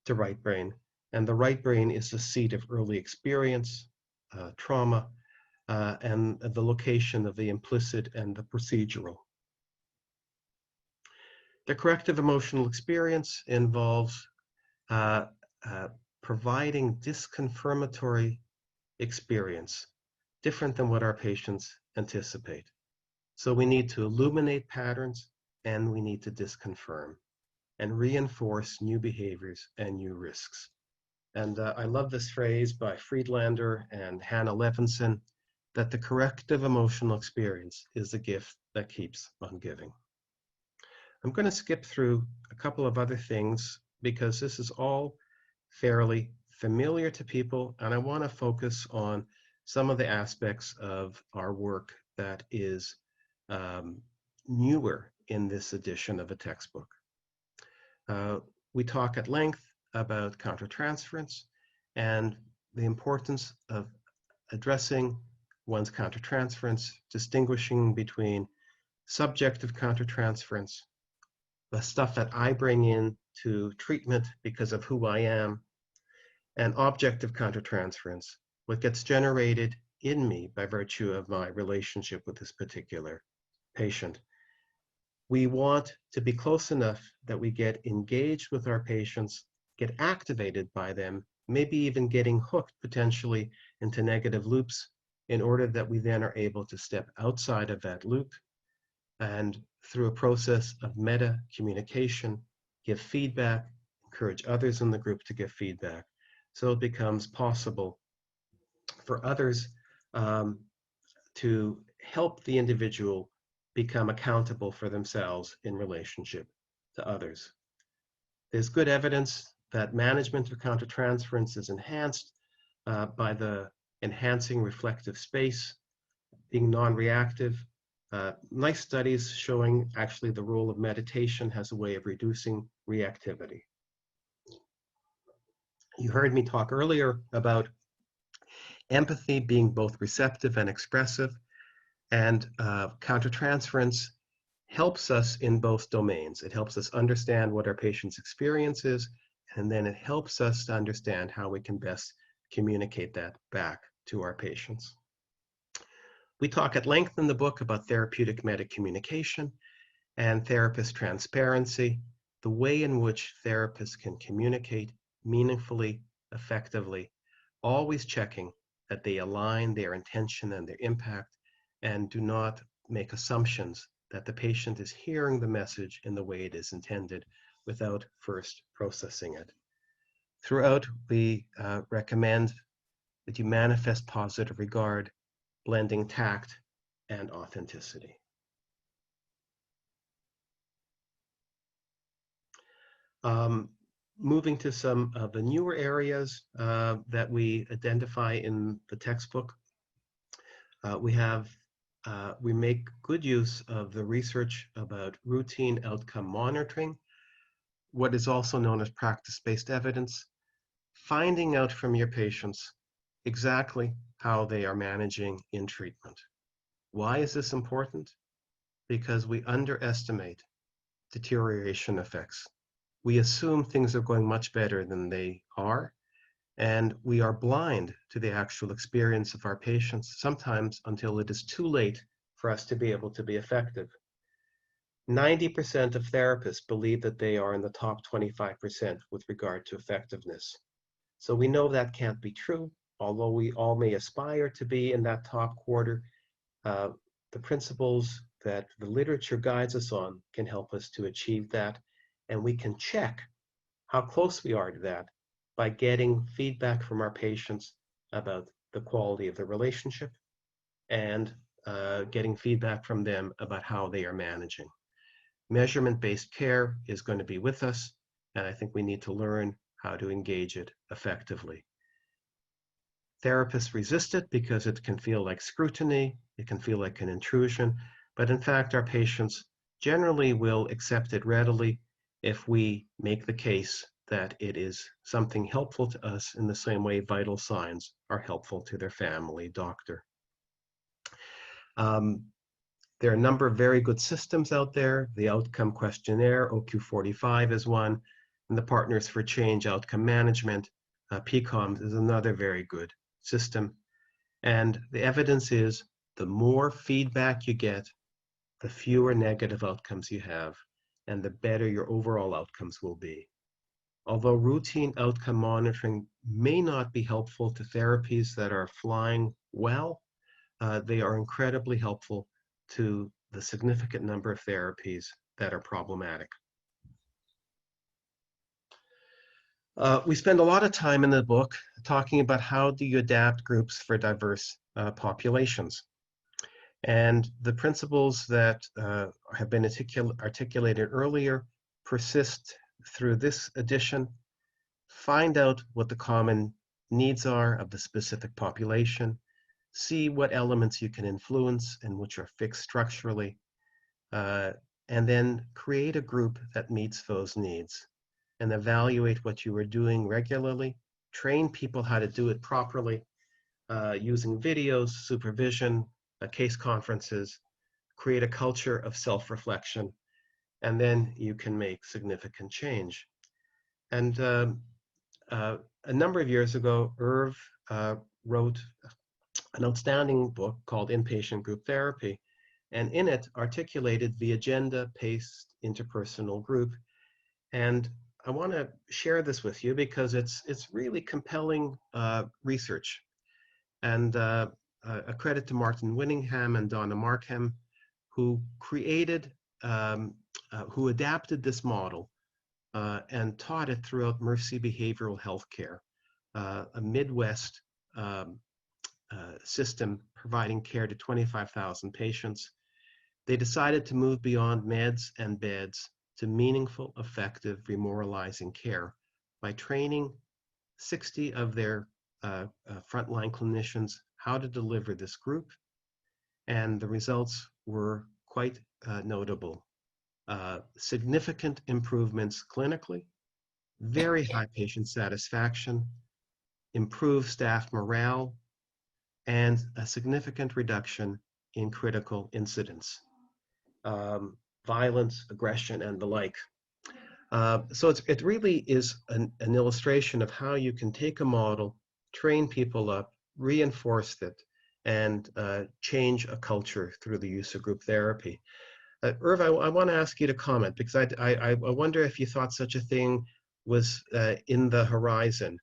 to right brain. And the right brain is the seat of early experience, trauma, and the location of the implicit and the procedural. The corrective emotional experience involves uh, providing disconfirmatory experience, different than what our patients anticipate. So we need to illuminate patterns and we need to disconfirm and reinforce new behaviors and new risks. And I love this phrase by Friedlander and Hannah Levinson, that the corrective emotional experience is the gift that keeps on giving. I'm going to skip through a couple of other things because this is all fairly familiar to people, and I want to focus on some of the aspects of our work that is newer in this edition of a textbook. We talk at length about countertransference and the importance of addressing one's countertransference, distinguishing between subjective countertransference, the stuff that I bring in to treatment because of who I am, and objective countertransference, what gets generated in me by virtue of my relationship with this particular patient. We want to be close enough that we get engaged with our patients, get activated by them, maybe even getting hooked potentially into negative loops in order that we then are able to step outside of that loop and through a process of meta communication, give feedback, encourage others in the group to give feedback. So it becomes possible for others to help the individual become accountable for themselves in relationship to others. There's good evidence that management of countertransference is enhanced by the enhancing reflective space, being non-reactive. Nice studies showing actually the role of meditation has a way of reducing reactivity. You heard me talk earlier about empathy being both receptive and expressive, and countertransference helps us in both domains. It helps us understand what our patient's experience is, and then it helps us to understand how we can best communicate that back to our patients. We talk at length in the book about therapeutic meta-communication and therapist transparency, the way in which therapists can communicate meaningfully, effectively, always checking that they align their intention and their impact and do not make assumptions that the patient is hearing the message in the way it is intended without first processing it. Throughout, we recommend that you manifest positive regard, blending tact and authenticity. Moving to some of the newer areas that we identify in the textbook, we make good use of the research about routine outcome monitoring, what is also known as practice-based evidence, finding out from your patients exactly how they are managing in treatment. Why is this important? Because we underestimate deterioration effects. We assume things are going much better than they are, and we are blind to the actual experience of our patients, sometimes until it is too late for us to be able to be effective. 90% of therapists believe that they are in the top 25% with regard to effectiveness. So we know that can't be true, although we all may aspire to be in that top quarter. The principles that the literature guides us on can help us to achieve that, and we can check how close we are to that by getting feedback from our patients about the quality of the relationship and getting feedback from them about how they are managing. Measurement-based care is going to be with us, and I think we need to learn how to engage it effectively. Therapists resist it because it can feel like scrutiny, it can feel like an intrusion, but in fact, our patients generally will accept it readily if we make the case that it is something helpful to us in the same way vital signs are helpful to their family doctor. Um, there are a number of very good systems out there. The outcome questionnaire, OQ45 is one, and the Partners for Change Outcome Management, PCOMS, is another very good system. And the evidence is the more feedback you get, the fewer negative outcomes you have, and the better your overall outcomes will be. Although routine outcome monitoring may not be helpful to therapies that are flying well, they are incredibly helpful to the significant number of therapies that are problematic. We spend a lot of time in the book talking about how do you adapt groups for diverse populations. And the principles that have been articulated earlier persist through this edition. Find out what the common needs are of the specific population. See what elements you can influence and which are fixed structurally. And then create a group that meets those needs. And evaluate what you are doing regularly. Train people how to do it properly using videos, supervision, case conferences, create a culture of self-reflection, and then you can make significant change. And a number of years ago, Irv wrote an outstanding book called Inpatient Group Therapy, and in it articulated the agenda-paced interpersonal group. And I want to share this with you because it's really compelling research. And a credit to Martin Winningham and Donna Markham, who who adapted this model and taught it throughout Mercy Behavioral Healthcare, a Midwest system providing care to 25,000 patients. They decided to move beyond meds and beds to meaningful, effective, remoralizing care by training 60 of their frontline clinicians how to deliver this group, and the results were quite notable. Significant improvements clinically, very high patient satisfaction, improved staff morale, and a significant reduction in critical incidents, violence, aggression, and the like. So it really is an illustration of how you can take a model, train people up, reinforce it, and change a culture through the use of group therapy. Irv, I want to ask you to comment because I wonder if you thought such a thing was in the horizon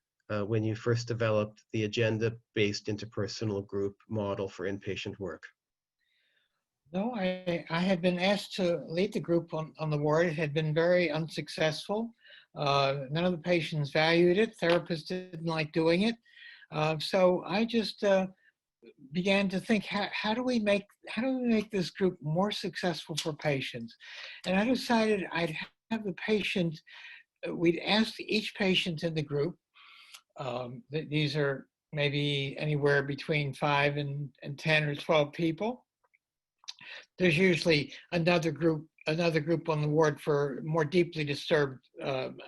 when you first developed the agenda-based interpersonal group model for inpatient work. No, I had been asked to lead the group on the ward. It had been very unsuccessful. None of the patients valued it. Therapists didn't like doing it. So I just began to think, how do we make this group more successful for patients? And I decided I'd have the patient, we'd ask each patient in the group, these are maybe anywhere between 5 and 10 or 12 people. There's usually another group on the ward for more deeply disturbed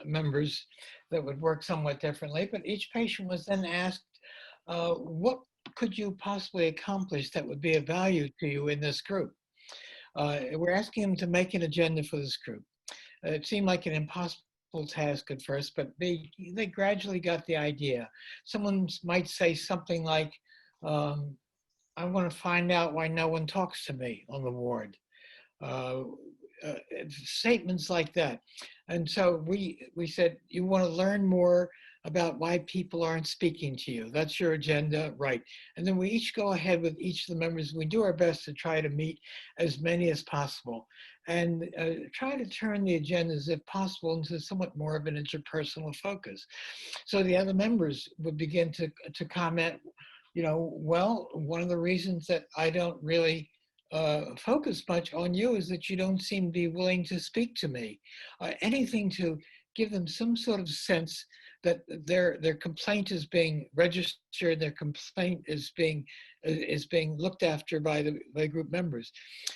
members that would work somewhat differently. But each patient was then asked, what could you possibly accomplish that would be of value to you in this group? We're asking them to make an agenda for this group. It seemed like an impossible task at first, but they gradually got the idea. Someone might say something like, I want to find out why no one talks to me on the ward. Statements like that. And so we said, you want to learn more about why people aren't speaking to you. That's your agenda, right? And then we each go ahead with each of the members. We do our best to try to meet as many as possible and try to turn the agendas, if possible, into somewhat more of an interpersonal focus. So the other members would begin to comment, well, one of the reasons that I don't really focus much on you is that you don't seem to be willing to speak to me. Anything to give them some sort of sense that their complaint is being registered, their complaint is being looked after by the group members.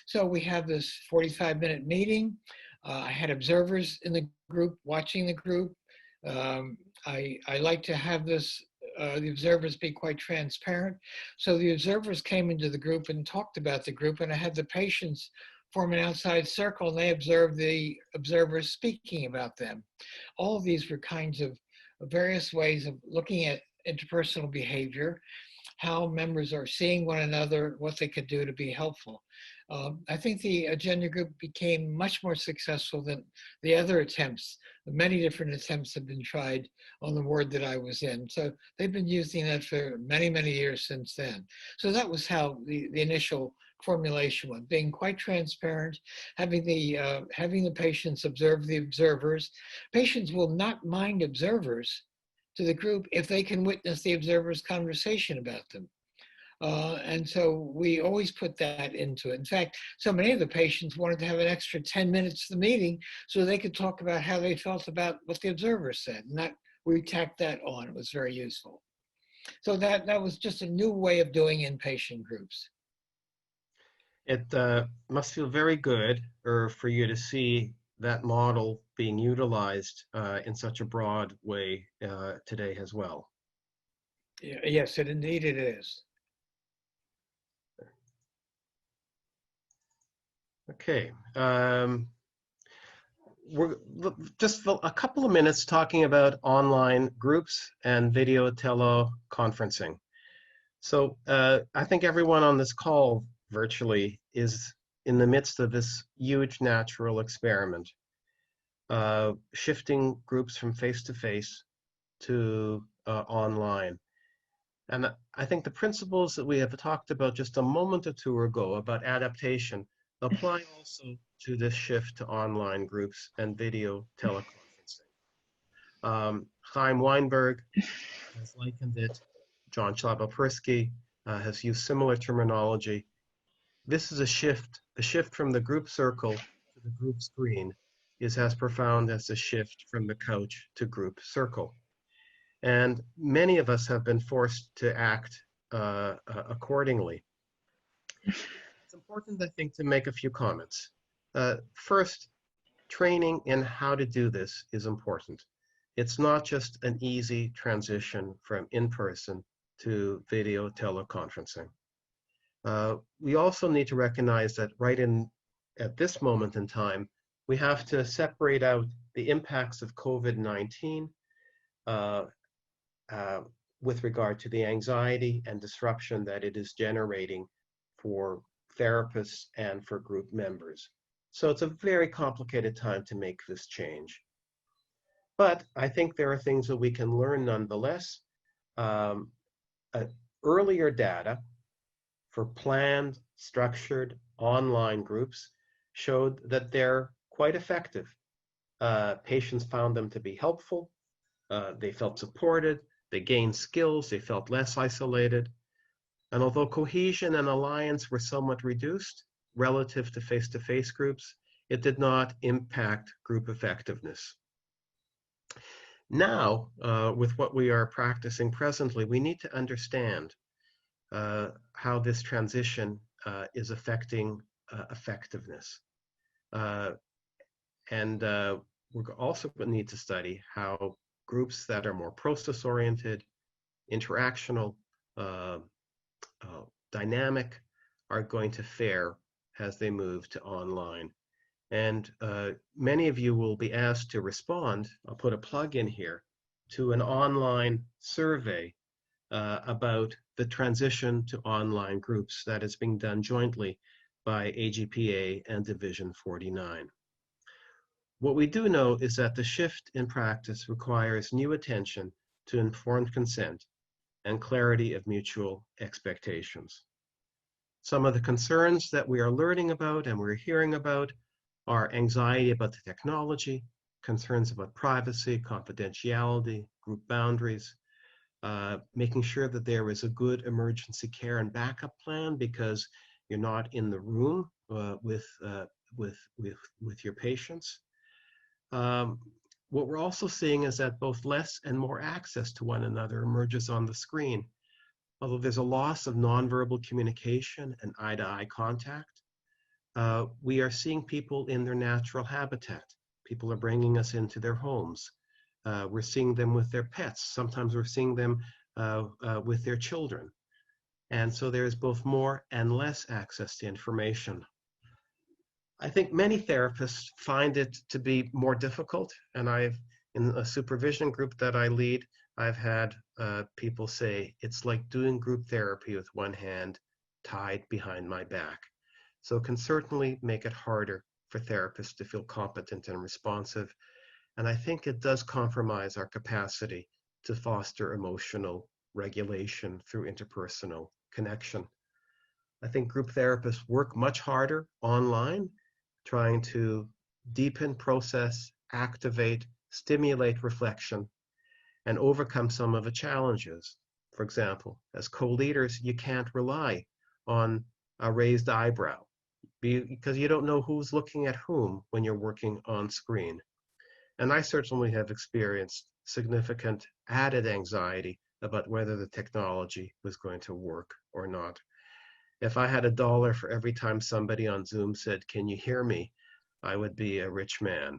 So we have this 45-minute meeting. I had observers in the group watching the group. I like to have this the observers be quite transparent. So the observers came into the group and talked about the group, and I had the patients form an outside circle and they observed the observers speaking about them. All of these were kinds of various ways of looking at interpersonal behavior, how members are seeing one another, what they could do to be helpful. I think the agenda group became much more successful than the other attempts. Many different attempts have been tried on the ward that I was in. So they've been using that for many, many years since then. So that was how the initial formulation went, being quite transparent, having the patients observe the observers. Patients will not mind observers to the group if they can witness the observer's conversation about them. And so we always put that into it. In fact, so many of the patients wanted to have an extra 10 minutes of the meeting so they could talk about how they felt about what the observer said. And that we tacked that on. It was very useful. So that was just a new way of doing inpatient groups. It must feel very good for you to see that model being utilized in such a broad way today as well. Yes, indeed it is. Okay. We're just a couple of minutes talking about online groups and video teleconferencing. So I think everyone on this call virtually is in the midst of this huge natural experiment, shifting groups from face-to-face to online. And I think the principles that we have talked about just a moment or two ago about adaptation apply also to this shift to online groups and video teleconferencing. Chaim Weinberg has likened it. John Chlabapersky has used similar terminology. This is a shift from the group circle to the group screen is as profound as the shift from the couch to group circle. And many of us have been forced to act accordingly. It's important, I think, to make a few comments. First, training in how to do this is important. It's not just an easy transition from in-person to video teleconferencing. We also need to recognize that at this moment in time, we have to separate out the impacts of COVID-19 with regard to the anxiety and disruption that it is generating for therapists and for group members. So it's a very complicated time to make this change. But I think there are things that we can learn nonetheless. Earlier data for planned, structured online groups showed that they're quite effective. Patients found them to be helpful. They felt supported. They gained skills. They felt less isolated. And although cohesion and alliance were somewhat reduced relative to face-to-face groups, it did not impact group effectiveness. Now, with what we are practicing presently, we need to understand how this transition is affecting effectiveness. And we're also going to need to study how groups that are more process-oriented, interactional, dynamic are going to fare as they move to online. And many of you will be asked to respond, I'll put a plug in here, to an online survey about the transition to online groups that is being done jointly by AGPA and Division 49. What we do know is that the shift in practice requires new attention to informed consent and clarity of mutual expectations. Some of the concerns that we are learning about and we're hearing about are anxiety about the technology, concerns about privacy, confidentiality, group boundaries, making sure that there is a good emergency care and backup plan because you're not in the room with your patients. What we're also seeing is that both less and more access to one another emerges on the screen. Although there's a loss of nonverbal communication and eye-to-eye contact, we are seeing people in their natural habitat. People are bringing us into their homes. We're seeing them with their pets. Sometimes we're seeing them with their children. And so there's both more and less access to information. I think many therapists find it to be more difficult, and in a supervision group that I lead, I've had people say it's like doing group therapy with one hand tied behind my back. So it can certainly make it harder for therapists to feel competent and responsive. And I think it does compromise our capacity to foster emotional regulation through interpersonal connection. I think group therapists work much harder online, trying to deepen, process, activate, stimulate reflection, and overcome some of the challenges. For example, as co-leaders, you can't rely on a raised eyebrow because you don't know who's looking at whom when you're working on screen. And I certainly have experienced significant added anxiety about whether the technology was going to work or not. If I had $1 for every time somebody on Zoom said, "Can you hear me?" I would be a rich man.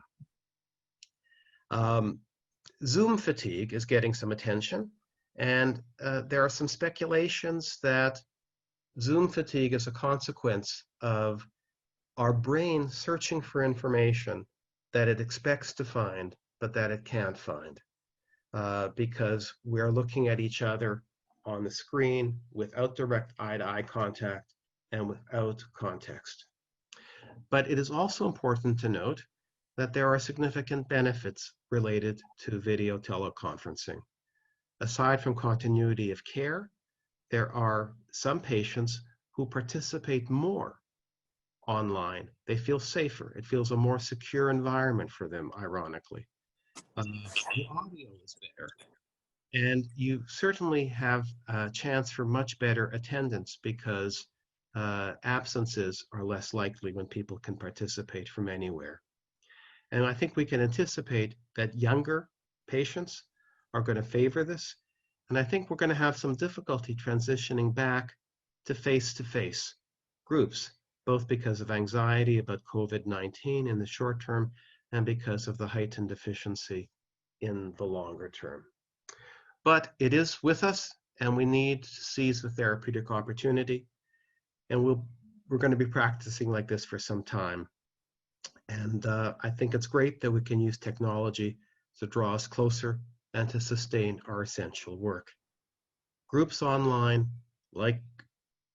Zoom fatigue is getting some attention, and there are some speculations that Zoom fatigue is a consequence of our brain searching for information that it expects to find, but that it can't find, because we're looking at each other on the screen without direct eye-to-eye contact and without context. But it is also important to note that there are significant benefits related to video teleconferencing. Aside from continuity of care, there are some patients who participate more online. They feel safer. It feels a more secure environment for them, ironically. The audio is better. And you certainly have a chance for much better attendance because absences are less likely when people can participate from anywhere. And I think we can anticipate that younger patients are going to favor this. And I think we're going to have some difficulty transitioning back to face-to-face groups, both because of anxiety about COVID-19 in the short term and because of the heightened efficiency in the longer term. But it is with us, and we need to seize the therapeutic opportunity. And we're going to be practicing like this for some time. And I think it's great that we can use technology to draw us closer and to sustain our essential work. Groups online, like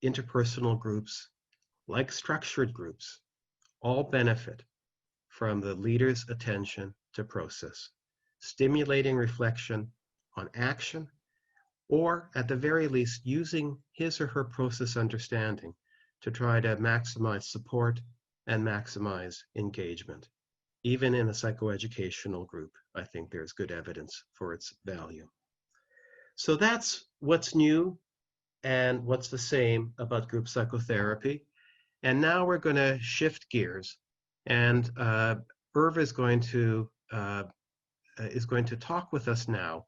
interpersonal groups, like structured groups, all benefit from the leader's attention to process, stimulating reflection on action, or at the very least, using his or her process understanding to try to maximize support and maximize engagement. Even in a psychoeducational group, I think there's good evidence for its value. So that's what's new and what's the same about group psychotherapy. And now we're going to shift gears, and Irv is going to talk with us now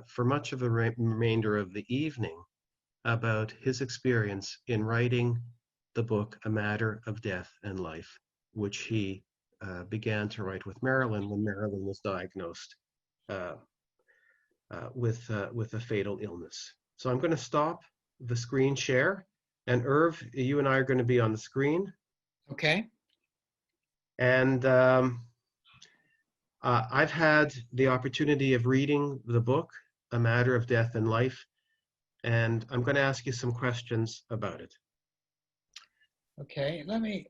for much of the remainder of the evening about his experience in writing the book A Matter of Death and Life, which he began to write with Marilyn when Marilyn was diagnosed with a fatal illness. So I'm going to stop the screen share, and Irv, you and I are going to be on the screen. Okay. And I've had the opportunity of reading the book, A Matter of Death and Life, and I'm going to ask you some questions about it. Okay. Let me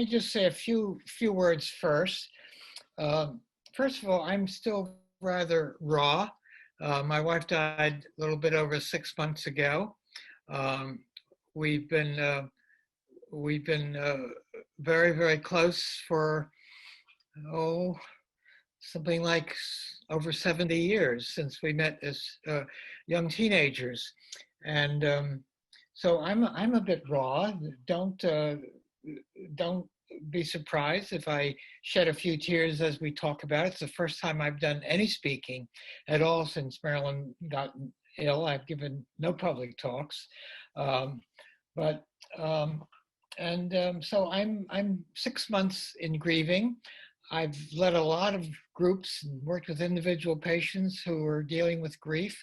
just say a few words first. First of all, I'm still rather raw. My wife died a little bit over 6 months ago. We've been very, very close for something like over 70 years since we met as young teenagers, and so I'm a bit raw. Don't be surprised if I shed a few tears as we talk about it. It's the first time I've done any speaking at all since Marilyn got ill. I've given no public talks, so I'm 6 months in grieving. I've led a lot of groups and worked with individual patients who are dealing with grief.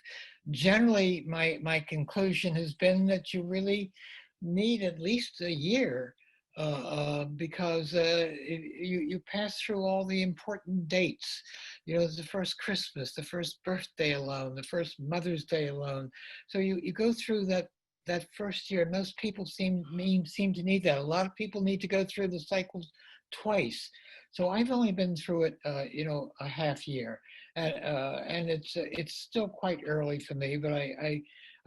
Generally, my conclusion has been that you really need at least a year because you pass through all the important dates. You know, the first Christmas, the first birthday alone, the first Mother's Day alone. So you go through that first year. Most people seem to need that. A lot of people need to go through the cycles twice. So I've only been through it, a half year, and it's still quite early for me. But I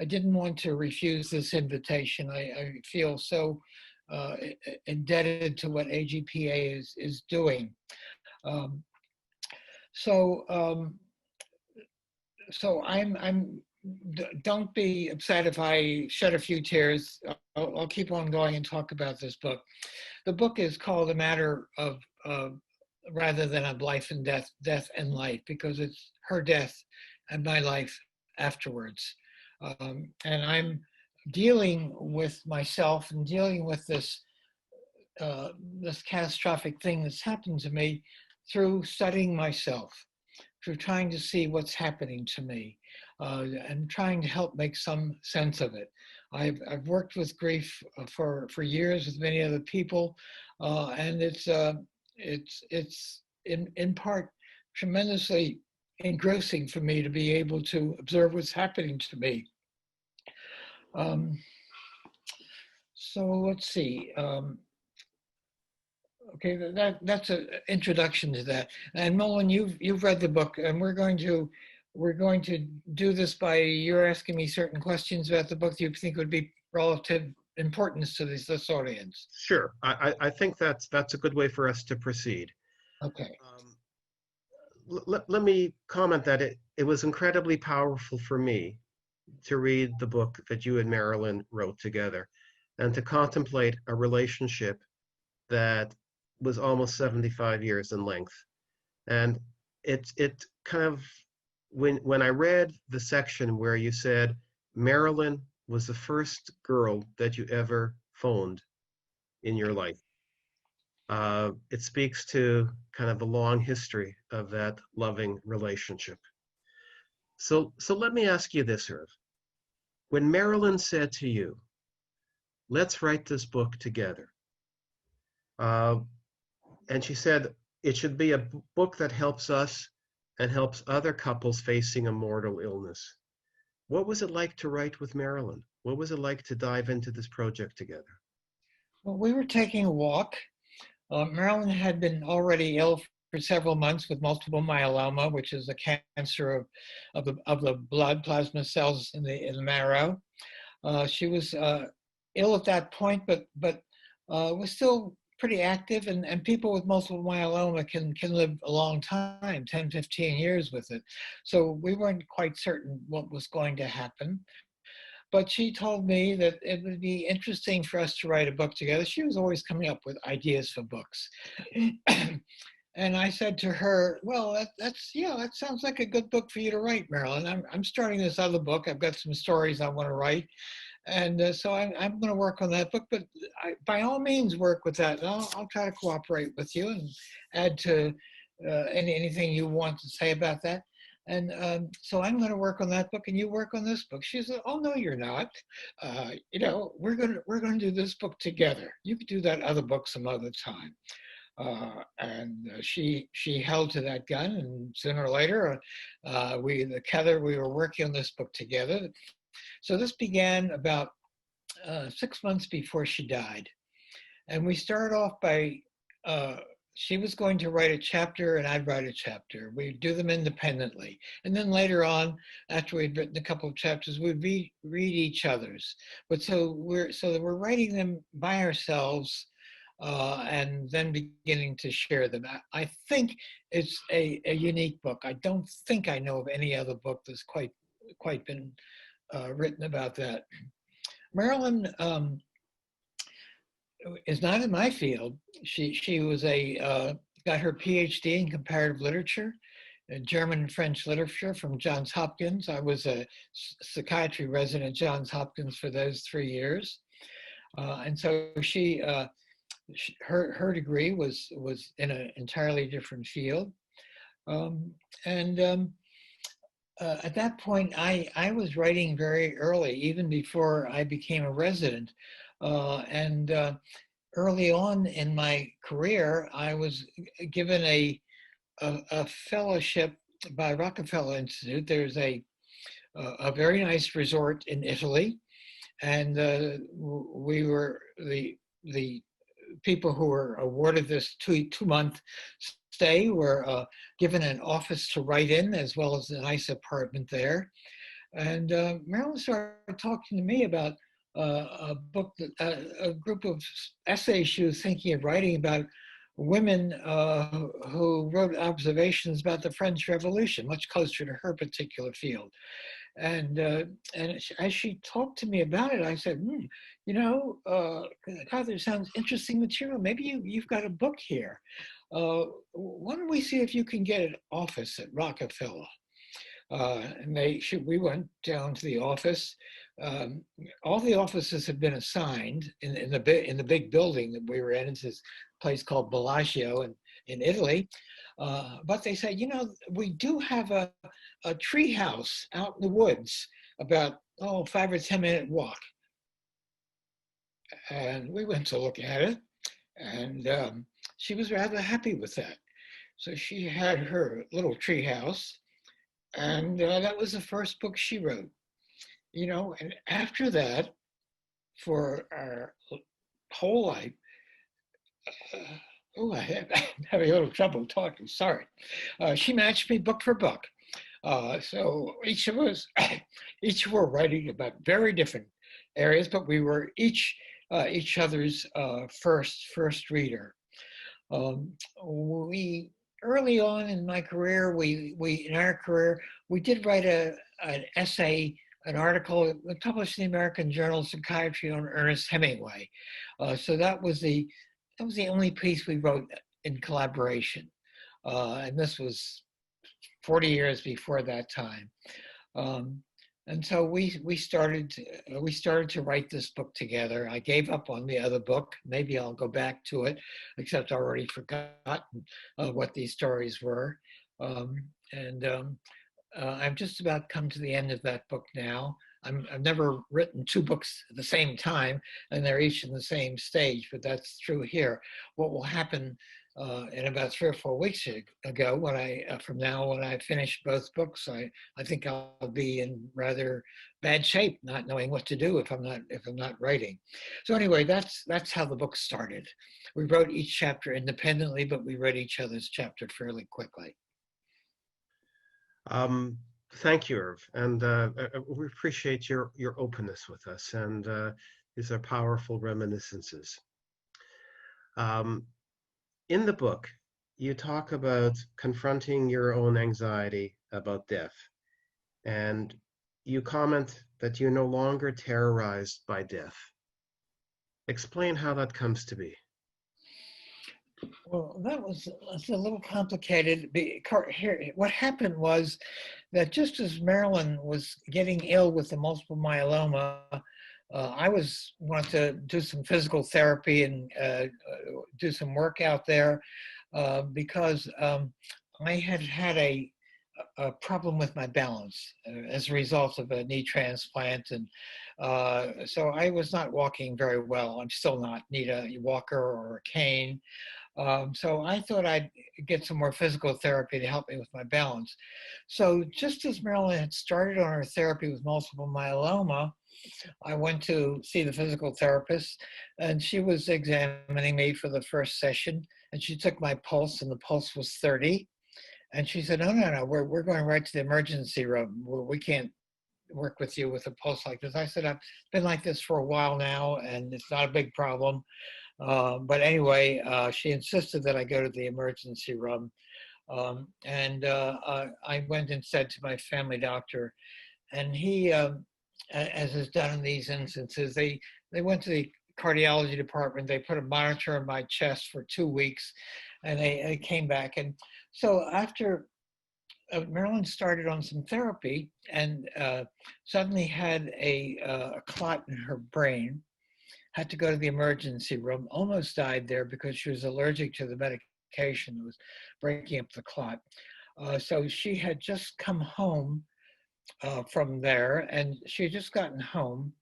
didn't want to refuse this invitation. I feel so indebted to what AGPA is doing. Um, so um, so don't be upset if I shed a few tears. I'll keep on going and talk about this book. The book is called A Matter of rather than of life and death and life, because it's her death and my life afterwards. And I'm dealing with myself and dealing with this catastrophic thing that's happened to me through studying myself, through trying to see what's happening to me, and trying to help make some sense of it. I've worked with grief for years with many other people, and it's in part tremendously engrossing for me to be able to observe what's happening to me. So let's see. Okay, that's an introduction to that. And Mullen, you've read the book, and we're going to do this by you're asking me certain questions about the book that you think would be relative importance to this audience. Sure. I think that's a good way for us to proceed. Okay. Let me comment that it was incredibly powerful for me to read the book that you and Marilyn wrote together and to contemplate a relationship that was almost 75 years in length. And it kind of, when I read the section where you said Marilyn was the first girl that you ever phoned in your life, it speaks to kind of the long history of that loving relationship. So let me ask you this, Irv. When Marilyn said to you, let's write this book together, and she said it should be a book that helps us and helps other couples facing a mortal illness. What was it like to write with Marilyn? What was it like to dive into this project together? Well, we were taking a walk. Marilyn had been already ill for several months with multiple myeloma, which is a cancer of the blood plasma cells in the marrow. She was ill at that point, but was still pretty active, and people with multiple myeloma can live a long time, 10, 15 years with it. So we weren't quite certain what was going to happen. But she told me that it would be interesting for us to write a book together. She was always coming up with ideas for books. And I said to her, well, that sounds like a good book for you to write, Marilyn. I'm starting this other book. I've got some stories I want to write. And so I'm going to work on that book, but by all means work with that. And I'll try to cooperate with you and add to anything you want to say about that. And so I'm going to work on that book, and you work on this book. She said, "Oh no, you're not. We're going to do this book together. You could do that other book some other time." And she held to that gun, and sooner or later, we were working on this book together. So this began about 6 months before she died, and we started off by. She was going to write a chapter and I'd write a chapter. We'd do them independently. And then later on, after we'd written a couple of chapters, we'd read each other's. But so that we're writing them by ourselves and then beginning to share them. I think it's a unique book. I don't think I know of any other book that's quite been written about that. Marilyn is not in my field. She was got her PhD in comparative literature, German and French literature from Johns Hopkins. I was a psychiatry resident at Johns Hopkins for those 3 years. And so she her degree was in an entirely different field. Um, and At that point, I was writing very early, even before I became a resident. And Early on in my career, I was given a fellowship by Rockefeller Institute. There's a very nice resort in Italy, and we were the people who were awarded this two-month stay were given an office to write in, as well as a nice apartment there. And Marilyn started talking to me about a book, a group of essays she was thinking of writing about women who wrote observations about the French Revolution, much closer to her particular field. And as she talked to me about it, I said, God, there sounds interesting material. Maybe you've got a book here. Why don't we see if you can get an office at Rockefeller? We went down to the office. All the offices had been assigned in the big building that we were in. It's this place called Bellagio in Italy. But they said, we do have a tree house out in the woods, about 5 or 10 minute walk. And we went to look at it, and she was rather happy with that. So she had her little tree house, and that was the first book she wrote. And after that, for our whole life, I'm having a little trouble talking, sorry. She matched me book for book. So each of us, each were writing about very different areas, but we were each other's first reader. We early on in my career, in our career, we did write an essay, an article published in the American Journal of Psychiatry on Ernest Hemingway. So that was the only piece we wrote in collaboration, and this was 40 years before that time. And so we started to write this book together. I gave up on the other book. Maybe I'll go back to it, except I already forgotten what these stories were. I've just about come to the end of that book now. I've never written two books at the same time, and they're each in the same stage, but that's true here. What will happen in about 3 or 4 weeks ago, when I finish both books, I think I'll be in rather bad shape, not knowing what to do if I'm not writing. So anyway, that's how the book started. We wrote each chapter independently, but we read each other's chapter fairly quickly. Thank you, Irv, and we appreciate your openness with us, and these are powerful reminiscences. In the book, you talk about confronting your own anxiety about death, and you comment that you're no longer terrorized by death. Explain how that comes to be. Well, that's a little complicated. What happened was that just as Marilyn was getting ill with the multiple myeloma, I wanted to do some physical therapy and do some work out there because I had a problem with my balance as a result of a knee transplant, and so I was not walking very well. I'm still not. Need a walker or a cane. So I thought I'd get some more physical therapy to help me with my balance. So just as Marilyn had started on her therapy with multiple myeloma, I went to see the physical therapist, and she was examining me for the first session, and she took my pulse, and the pulse was 30. And she said, no, we're going right to the emergency room. We can't work with you with a pulse like this. I said, I've been like this for a while now, and it's not a big problem. But anyway, she insisted that I go to the emergency room. I went and said to my family doctor, and he, as is done in these instances, they went to the cardiology department. They put a monitor on my chest for 2 weeks, and they came back. And so after Marilyn started on some therapy and suddenly had a clot in her brain. had to go to the emergency room, almost died there because she was allergic to the medication that was breaking up the clot. So she had just come home from there, and she had just gotten home,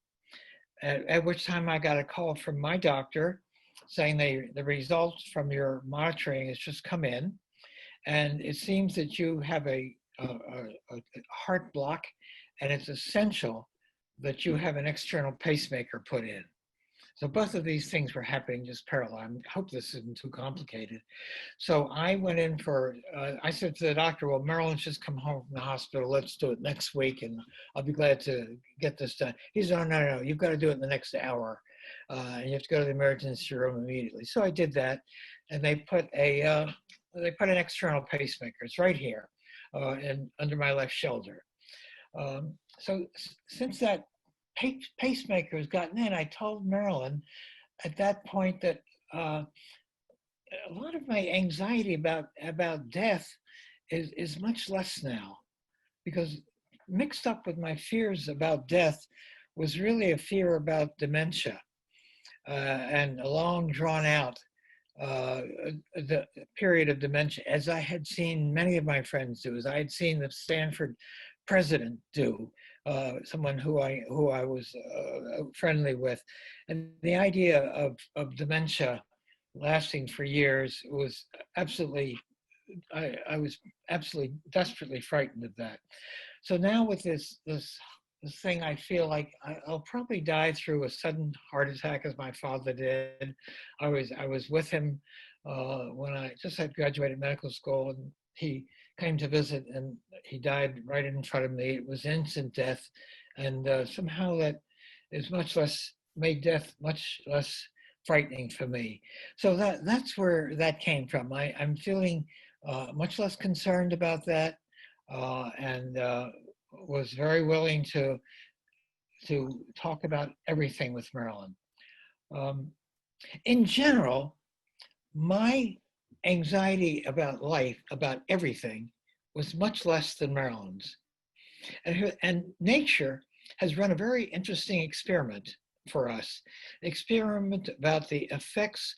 at which time I got a call from my doctor saying the results from your monitoring has just come in, and it seems that you have a heart block, and it's essential that you have an external pacemaker put in. So both of these things were happening just parallel. I hope this isn't too complicated. So I went in for, I said to the doctor, well, Marilyn's just come home from the hospital. Let's do it next week, and I'll be glad to get this done. He said, oh, no, you've got to do it in the next hour. And you have to go to the emergency room immediately. So I did that, and they put an external pacemaker. It's right here, and under my left shoulder. So since that pacemaker has gotten in, I told Marilyn at that point that a lot of my anxiety about death is much less now, because mixed up with my fears about death was really a fear about dementia, and a long drawn out the period of dementia, as I had seen many of my friends do, as I had seen the Stanford president do, someone who I was friendly with. And the idea of dementia lasting for years was absolutely, I was absolutely desperately frightened of that. So now with this thing, I feel like I'll probably die through a sudden heart attack, as my father did. I was with him when I just had graduated medical school, and he came to visit, and he died right in front of me. It was instant death, and somehow that is made death much less frightening for me. So that's where that came from. I'm feeling much less concerned about that, and was very willing to talk about everything with Marilyn. In general, my anxiety about life, about everything, was much less than Marilyn's. And nature has run a very interesting experiment for us, an experiment about the effects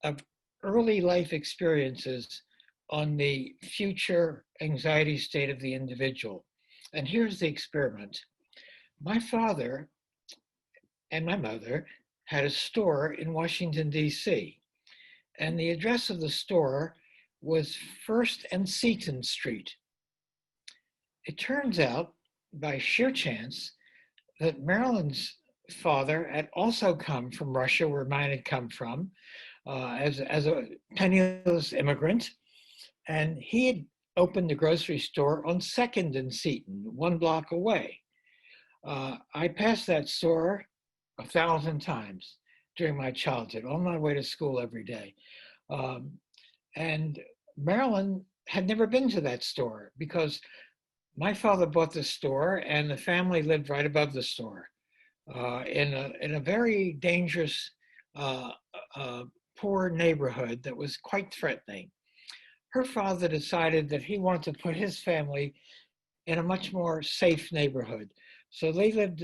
of early life experiences on the future anxiety state of the individual. And here's the experiment. My father and my mother had a store in Washington, D.C., and the address of the store was First and Seton Street. It turns out, by sheer chance, that Marilyn's father had also come from Russia, where mine had come from, as a penniless immigrant, and he had opened a grocery store on 2nd and Seton, 1 block away. I passed that store 1,000 times during my childhood, on my way to school every day. And Marilyn had never been to that store because my father bought the store and the family lived right above the store, in a very dangerous, poor neighborhood that was quite threatening. Her father decided that he wanted to put his family in a much more safe neighborhood. So they lived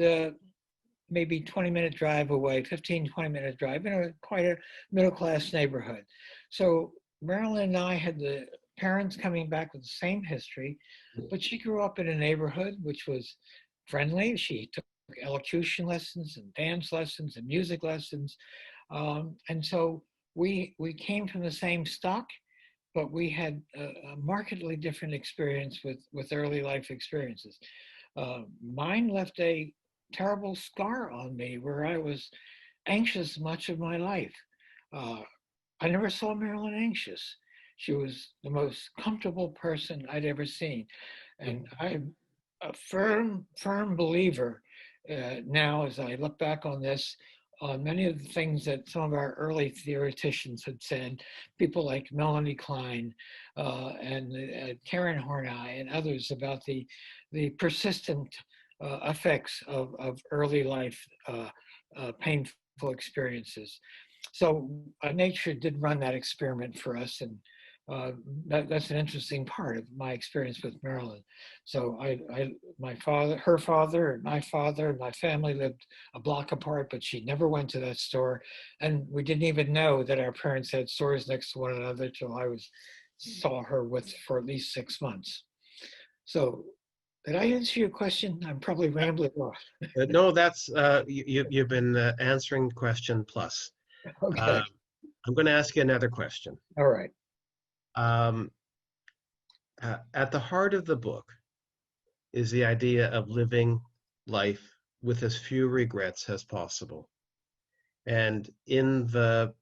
maybe 20-minute drive away, 15-20-minute drive, in quite a middle-class neighborhood. So Marilyn and I had the parents coming back with the same history, but she grew up in a neighborhood which was friendly. She took elocution lessons and dance lessons and music lessons. And so we came from the same stock, but we had a markedly different experience with early life experiences. Mine left a terrible scar on me where I was anxious much of my life. I never saw Marilyn anxious. She was the most comfortable person I'd ever seen. And I'm a firm believer now, as I look back on this, on many of the things that some of our early theoreticians had said, people like Melanie Klein and Karen Horney and others, about the persistent effects of early life painful experiences. So nature did run that experiment for us, and uh, that's an interesting part of my experience with Marilyn. So my father, her father, and my father, and my family lived a block apart, but she never went to that store, and we didn't even know that our parents had stores next to one another till I saw her with for at least 6 months. So, did I answer your question? I'm probably rambling off. No, that's you've been answering question plus. Okay. Um, I'm going to ask you another question. All right. Um, at the heart of the book is the idea of living life with as few regrets as possible. And in the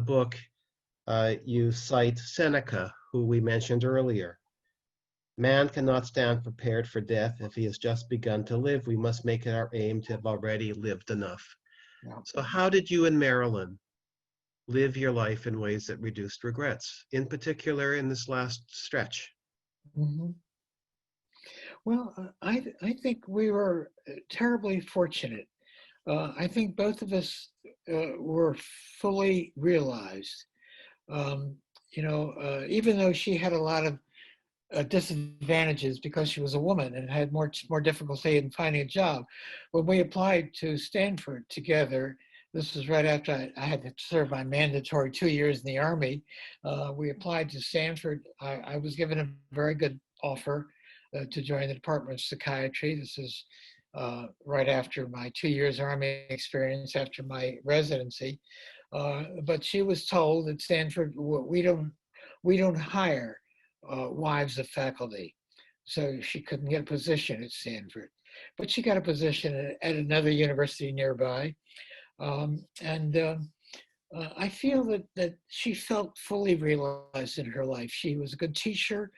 book, you cite Seneca, who we mentioned earlier. Man cannot stand prepared for death. If he has just begun to live, we must make it our aim to have already lived enough. Yeah. So how did you and Marilyn live your life in ways that reduced regrets, in particular in this last stretch? Mhm. Well, I think we were terribly fortunate. I think both of us were fully realized. Um, even though she had a lot of disadvantages because she was a woman and had more difficulty in finding a job, when we applied to Stanford together, this was right after I had to serve my mandatory 2 years in the Army. We applied to Stanford. I was given a very good offer to join the Department of Psychiatry. This is right after my 2 years Army experience, after my residency. But she was told at Stanford, we don't hire wives of faculty. So she couldn't get a position at Stanford. But she got a position at another university nearby. And I feel that she felt fully realized in her life. She was a good teacher.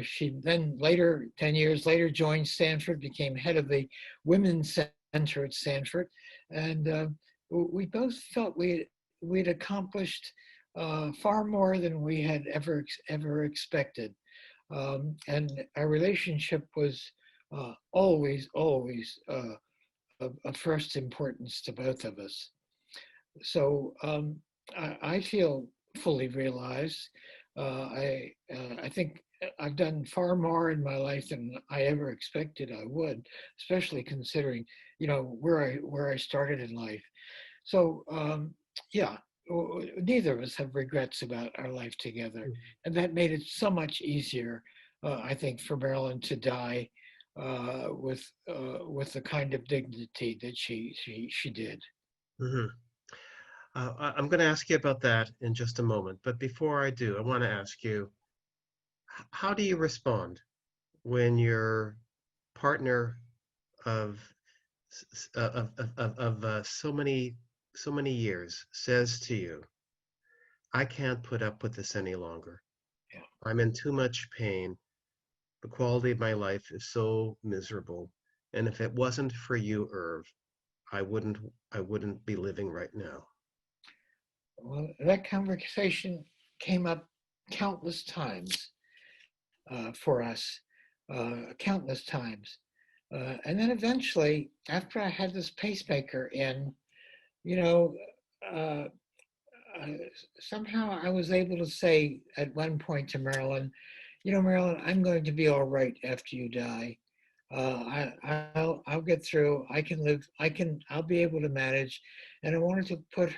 She then later, 10 years later, joined Stanford, became head of the Women's Center at Stanford. And we both felt we'd accomplished far more than we had ever expected. And our relationship was always of first importance to both of us. So I feel fully realized. I think I've done far more in my life than I ever expected I would, especially considering, where I started in life. So yeah, neither of us have regrets about our life together, and that made it so much easier, I think, for Marilyn to die with the kind of dignity that she did. Mhm. I'm going to ask you about that in just a moment. But before I do, I want to ask you, how do you respond when your partner of so many years says to you, "I can't put up with this any longer. Yeah. I'm in too much pain. The quality of my life is so miserable. And if it wasn't for you, Irv, I wouldn't I wouldn't be living right now." Well, that conversation came up countless times for us, countless times. And then eventually, after I had this pacemaker in, you know, uh, uh, somehow I was able to say at one point to Marilyn, Marilyn, I'm going to be all right after you die. I'll get through. I can live. I'll be able to manage. And I wanted to put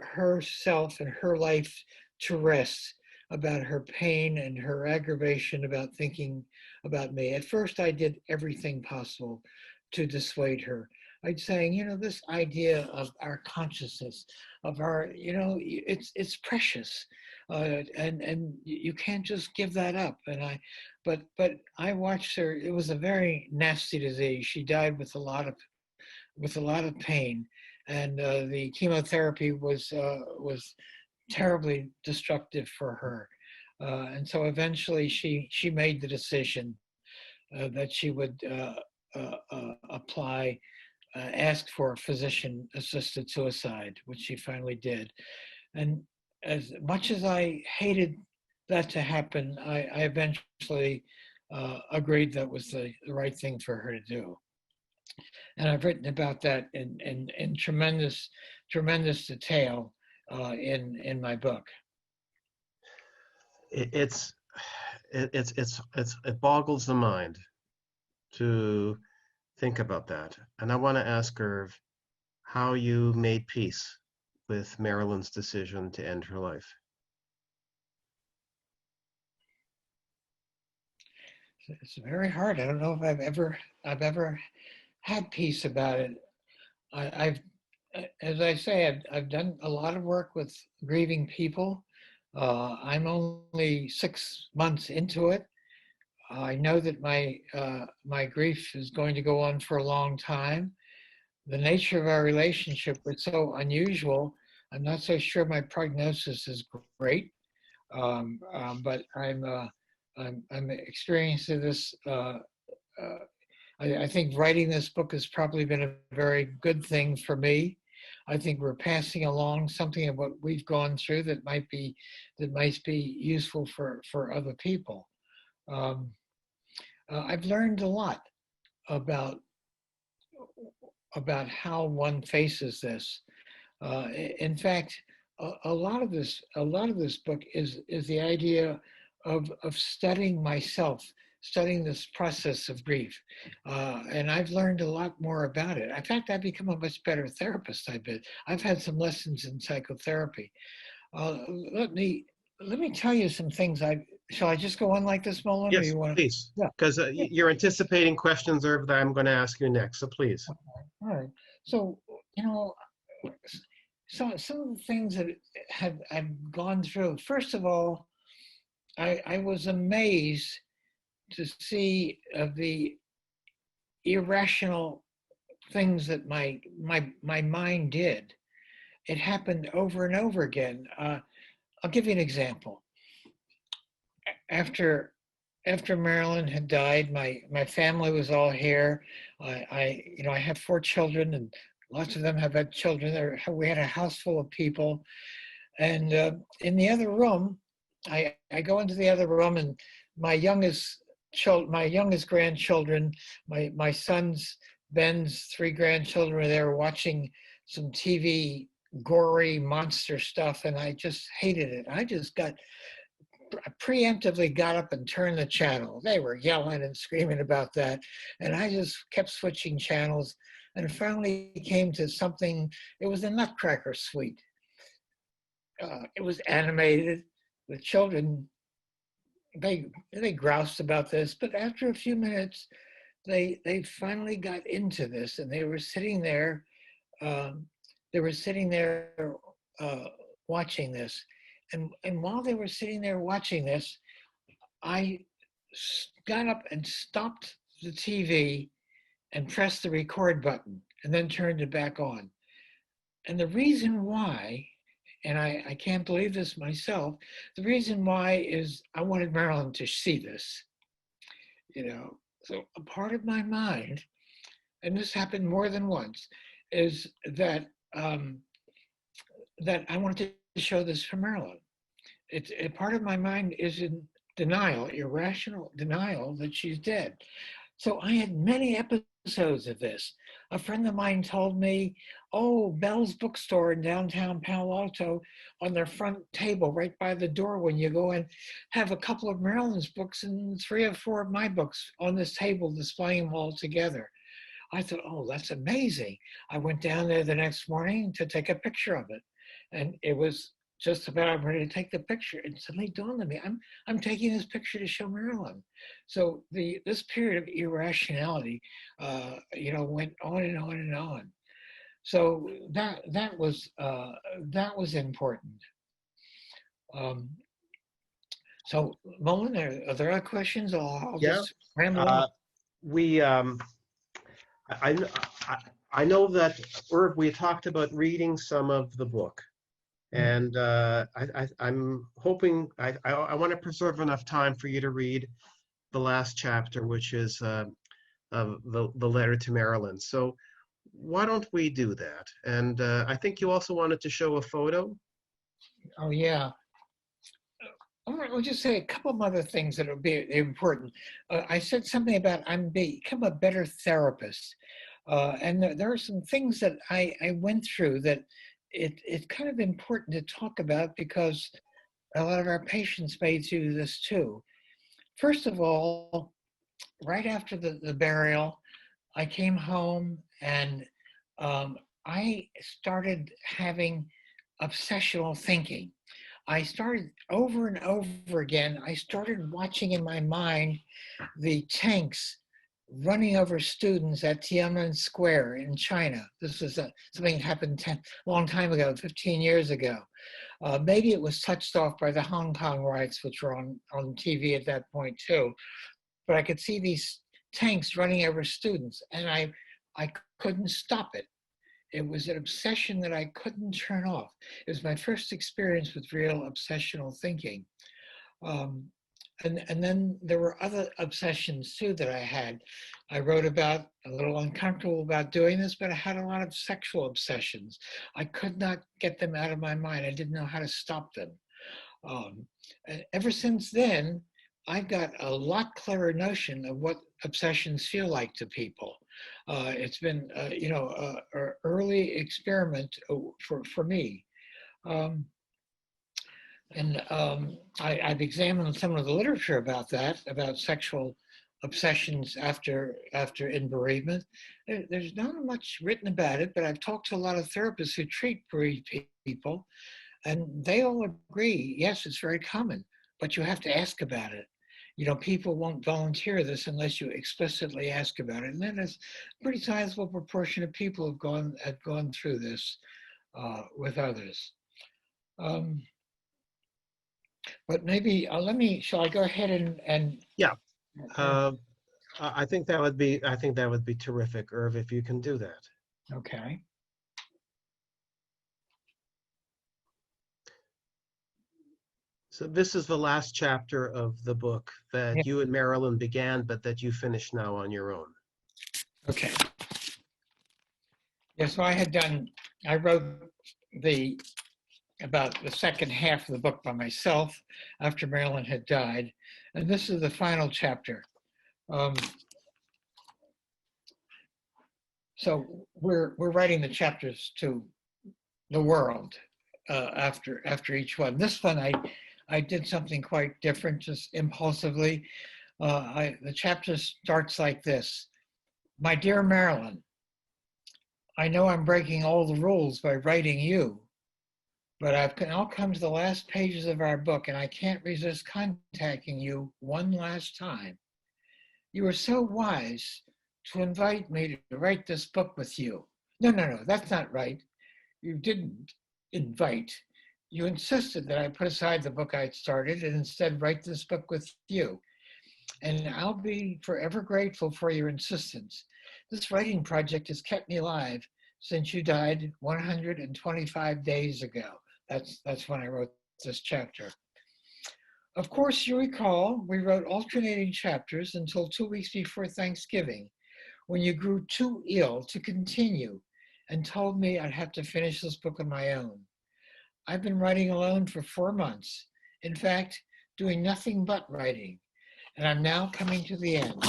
herself and her life to rest about her pain and her aggravation about thinking about me. At first, I did everything possible to dissuade her. I'd saying, this idea of our consciousness, of our, it's precious, and you can't just give that up. But I watched her. It was a very nasty disease. She died with a lot of pain, and the chemotherapy was terribly destructive for her. And so eventually she made the decision that she would ask for physician-assisted suicide, which she finally did. And as much as I hated that to happen, I eventually agreed that was the right thing for her to do. And I've written about that in tremendous detail in my book. it's it boggles the mind to think about that. And I want to ask Irv how you made peace with Marilyn's decision to end her life. It's very hard. I don't know if I've ever had peace about it. I've, as I say, I've done a lot of work with grieving people. I'm only 6 months into it. I know that my grief is going to go on for a long time. The nature of our relationship was so unusual. I'm not so sure my prognosis is great, but I'm experiencing this. I think writing this book has probably been a very good thing for me. I think we're passing along something of what we've gone through that might be useful for other people. Um, I've learned a lot about how one faces this. In fact, a lot of this book is the idea of studying myself, studying this process of grief, and I've learned a lot more about it. In fact, I've become a much better therapist. I've had some lessons in psychotherapy. Uh, let me tell you some things. Shall I just go on like this, Mullen, or Yes, you want to? please, Yeah. because Yeah. you're anticipating questions, Irv, that I'm going to ask you next. So please. All right. So, you know, some of the things that I've gone through. First of all, I was amazed to see the irrational things that my mind did. It happened over and over again. I'll give you an example. After Marilyn had died, my family was all here. I have 4 children, and lots of them have had children. We had a house full of people, and in the other room, I go into the other room, and my youngest grandchildren, my son's Ben's 3 grandchildren were there watching some TV gory monster stuff, and I just hated it. I preemptively got up and turned the channel. They were yelling and screaming about that, and I just kept switching channels, and finally came to something. It was a Nutcracker Suite. It was animated. The children, they groused about this, but after a few minutes, they finally got into this, and they were sitting there. Um, they were sitting there watching this, and while they were sitting there watching this, I got up and stopped the TV and pressed the record button, and then turned it back on. And the reason why, and I can't believe this myself, the reason why is I wanted Marilyn to see this, you know. So a part of my mind, and this happened more than once, is that that I wanted to show this for Marilyn. It's a part of my mind is in denial, irrational denial that she's dead. So I had many episodes of this. A friend of mine told me, oh, Bell's bookstore in downtown Palo Alto, on their front table right by the door when you go in, have a couple of Marilyn's books and 3 or 4 of my books on this table, displaying them all together. I thought, oh, that's amazing. I went down there the next morning to take a picture of it. And it was just about ready to take the picture. And suddenly dawned on me, I'm taking this picture to show Marilyn. So this period of irrationality, went on and on and on. So that was important. So Mullen, are there other questions? I'll Yeah. just ramble on. We I, I I know that Irv, we talked about reading some of the book, and I'm hoping I want to preserve enough time for you to read the last chapter, which is the letter to Marilyn. So why don't we do that? And I think you also wanted to show a photo. Oh yeah. I'll just say a couple of other things that will be important. I said something about become a better therapist. And there are some things that I went through that it's kind of important to talk about because a lot of our patients made through this too. First of all, right after the burial, I came home and I started having obsessional thinking. I started over and over again. I started watching in my mind the tanks running over students at Tiananmen Square in China. This was something that happened a long time ago, 15 years ago. Maybe it was touched off by the Hong Kong riots, which were on TV at that point too. But I could see these tanks running over students, and I couldn't stop it. It was an obsession that I couldn't turn off. It was my first experience with real obsessional thinking. Um, and then there were other obsessions too that I had. I wrote about, a little uncomfortable about doing this, but I had a lot of sexual obsessions. I could not get them out of my mind. I didn't know how to stop them. And ever since then, I've got a lot clearer notion of what obsessions feel like to people. It's been, an early experiment for me. Um, I've examined some of the literature about that, about sexual obsessions after in bereavement. There's not much written about it, but I've talked to a lot of therapists who treat bereaved people, and they all agree, yes, it's very common, but you have to ask about it. You know, people won't volunteer this unless you explicitly ask about it. And then there's a pretty sizable proportion of people have gone through this with others. But maybe shall I go ahead and Yeah. I think that would be terrific, Irv, if you can do that. okay. So this is the last chapter of the book that Yeah. you and Marilyn began, but that you finish now on your own. Okay. Yeah, so I wrote about the second half of the book by myself after Marilyn had died. And this is the final chapter. So we're writing the chapters to the world after each one. This one, I did something quite different, just impulsively. The chapter starts like this. My dear Marilyn, I know I'm breaking all the rules by writing you, but I've now come to the last pages of our book and I can't resist contacting you one last time. You were so wise to invite me to write this book with you. No, that's not right. You didn't invite. You insisted that I put aside the book I'd started and instead write this book with you. And I'll be forever grateful for your insistence. This writing project has kept me alive since you died 125 days ago. That's when I wrote this chapter. Of course, you recall we wrote alternating chapters until 2 weeks before Thanksgiving, when you grew too ill to continue and told me I'd have to finish this book on my own. I've been writing alone for 4 months. In fact, doing nothing but writing. And I'm now coming to the end.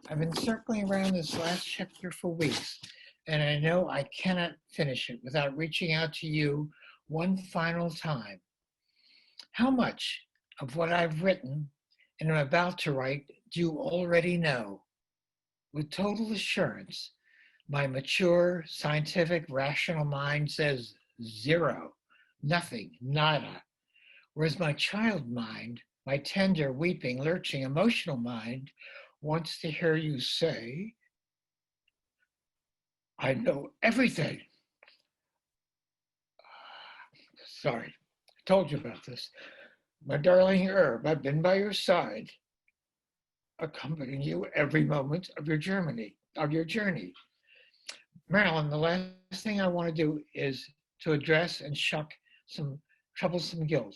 I've been circling around this last chapter for weeks, and I know I cannot finish it without reaching out to you one final time. How much of what I've written and am about to write do you already know? With total assurance, my mature, scientific, rational mind says zero, nothing, nada. Whereas my child mind, my tender, weeping, lurching, emotional mind wants to hear you say, I know everything. Sorry, I told you about this. My darling Herb, I've been by your side, accompanying you every moment of your journey. Marilyn, the last thing I want to do is to address and shuck some troublesome guilt.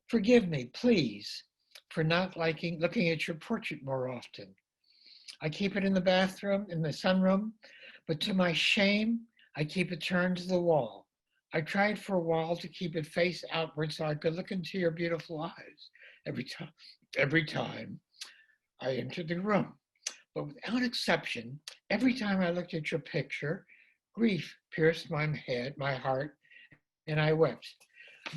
Forgive me, please, for not looking at your portrait more often. I keep it in the bathroom, in the sunroom, but to my shame, I keep it turned to the wall. I tried for a while to keep it face outward so I could look into your beautiful eyes every time I entered the room. But without exception, every time I looked at your picture, grief pierced my heart, and I wept.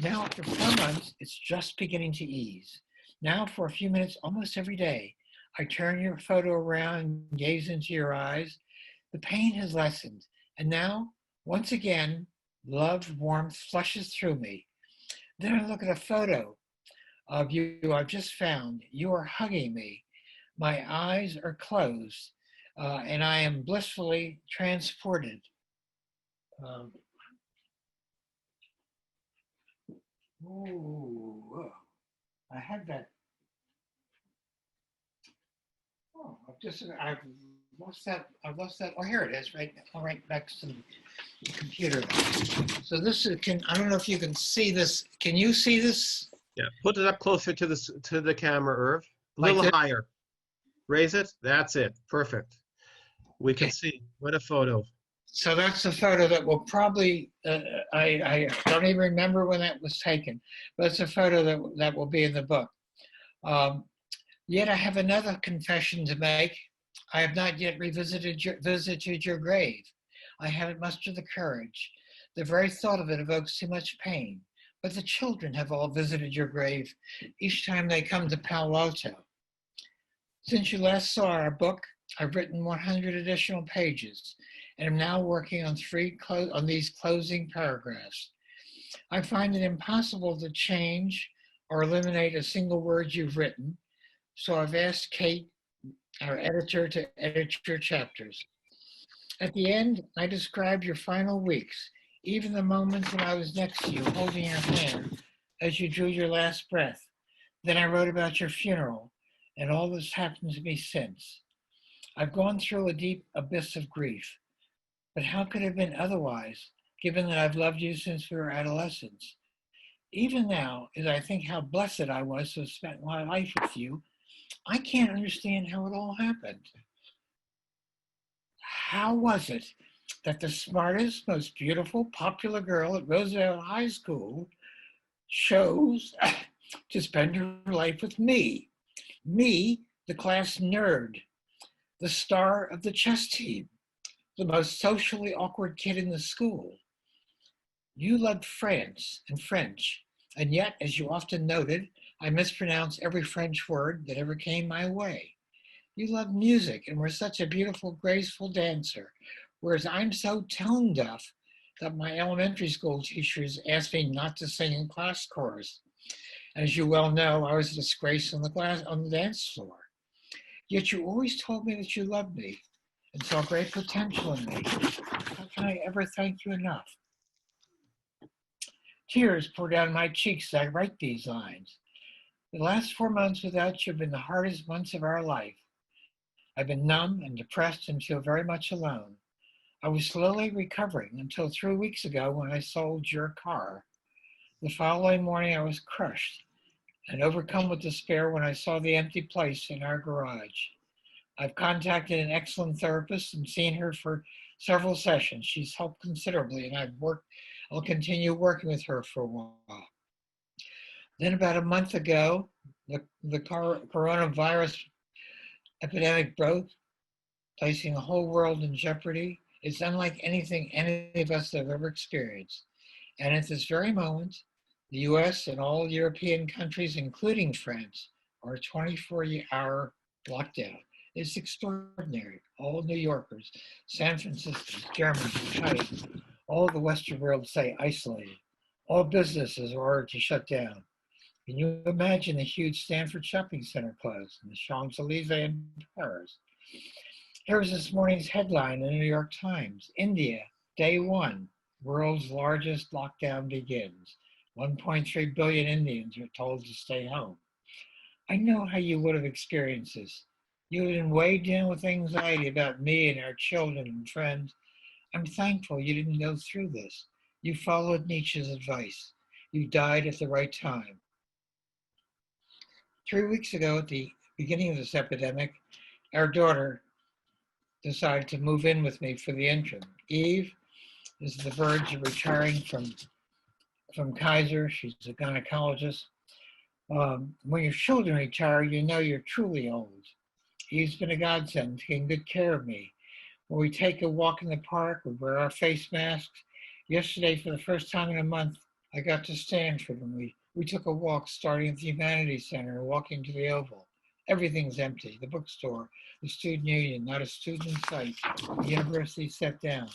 Now, after 4 months, it's just beginning to ease. Now, for a few minutes, almost every day, I turn your photo around and gaze into your eyes. The pain has lessened. And now, once again, love, warmth flushes through me. Then I look at a photo of you I've just found. You are hugging me. My eyes are closed, and I am blissfully transported. Um, ooh, I had that. Oh, I've lost that. I've lost that. Oh, here it is, right next to the computer. So this is, I don't know if you can see this. Can you see this? Yeah, put it up closer to the camera, Irv. A Like little this? higher. Raise it. That's it. Perfect. We can Okay. see. What a photo. So that's a photo that will probably, I don't even remember when that was taken, but it's a photo that will be in the book. Um, Yet I have another confession to make. I have not yet visited your grave. I haven't mustered the courage. The very thought of it evokes too much pain. But the children have all visited your grave each time they come to Palo Alto. Since you last saw our book, I've written 100 additional pages and am now working on on these closing paragraphs. I find it impossible to change or eliminate a single word you've written, so I've asked Kate, our editor, to edit your chapters. At the end, I described your final weeks, even the moments when I was next to you, holding your hand as you drew your last breath. Then I wrote about your funeral and all that's happened to me since. I've gone through a deep abyss of grief, but how could it have been otherwise, given that I've loved you since we were adolescents? Even now, as I think how blessed I was to have spent my life with you, I can't understand how it all happened. How was it that the smartest, most beautiful, popular girl at Roosevelt High School chose to spend her life with me? Me, the class nerd, the star of the chess team, the most socially awkward kid in the school. You loved France and French, and yet, as you often noted, I mispronounced every French word that ever came my way. You love music and were such a beautiful, graceful dancer, whereas I'm so tone deaf that my elementary school teachers asked me not to sing in class chorus. As you well know, I was a disgrace on the dance floor. Yet you always told me that you loved me and saw great potential in me. How can I ever thank you enough? Tears pour down my cheeks as I write these lines. The last 4 months without you have been the hardest months of our life. I've been numb and depressed and feel very much alone. I was slowly recovering until 3 weeks ago when I sold your car. The following morning, I was crushed and overcome with despair when I saw the empty place in our garage. I've contacted an excellent therapist and seen her for several sessions. She's helped considerably, and I'll continue working with her for a while. Then about a month ago, the coronavirus epidemic broke, placing the whole world in jeopardy. It's unlike anything any of us have ever experienced. And at this very moment, the US and all European countries, including France, are 24-hour lockdown. It's extraordinary. All New Yorkers, San Franciscans, Germans, Chinese, all the Western world say isolated. All businesses are ordered to shut down. Can you imagine the huge Stanford shopping center closed and the Champs-Elysees in Paris? Here was this morning's headline in the New York Times. India, day one, world's largest lockdown begins. 1.3 billion Indians are told to stay home. I know how you would have experienced this. You would have been weighed down with anxiety about me and our children and friends. I'm thankful you didn't go through this. You followed Nietzsche's advice. You died at the right time. 3 weeks ago, at the beginning of this epidemic, our daughter decided to move in with me for the interim. Eve is the verge of retiring from Kaiser. She's a gynecologist. When your children retire, you know you're truly old. Eve's been a godsend, taking good care of me. When we take a walk in the park, we wear our face masks. Yesterday, for the first time in a month, I got to Stanford and we took a walk starting at the Humanities Center and walking to the Oval. Everything's empty. The bookstore, the student union, not a student in sight. The university set down.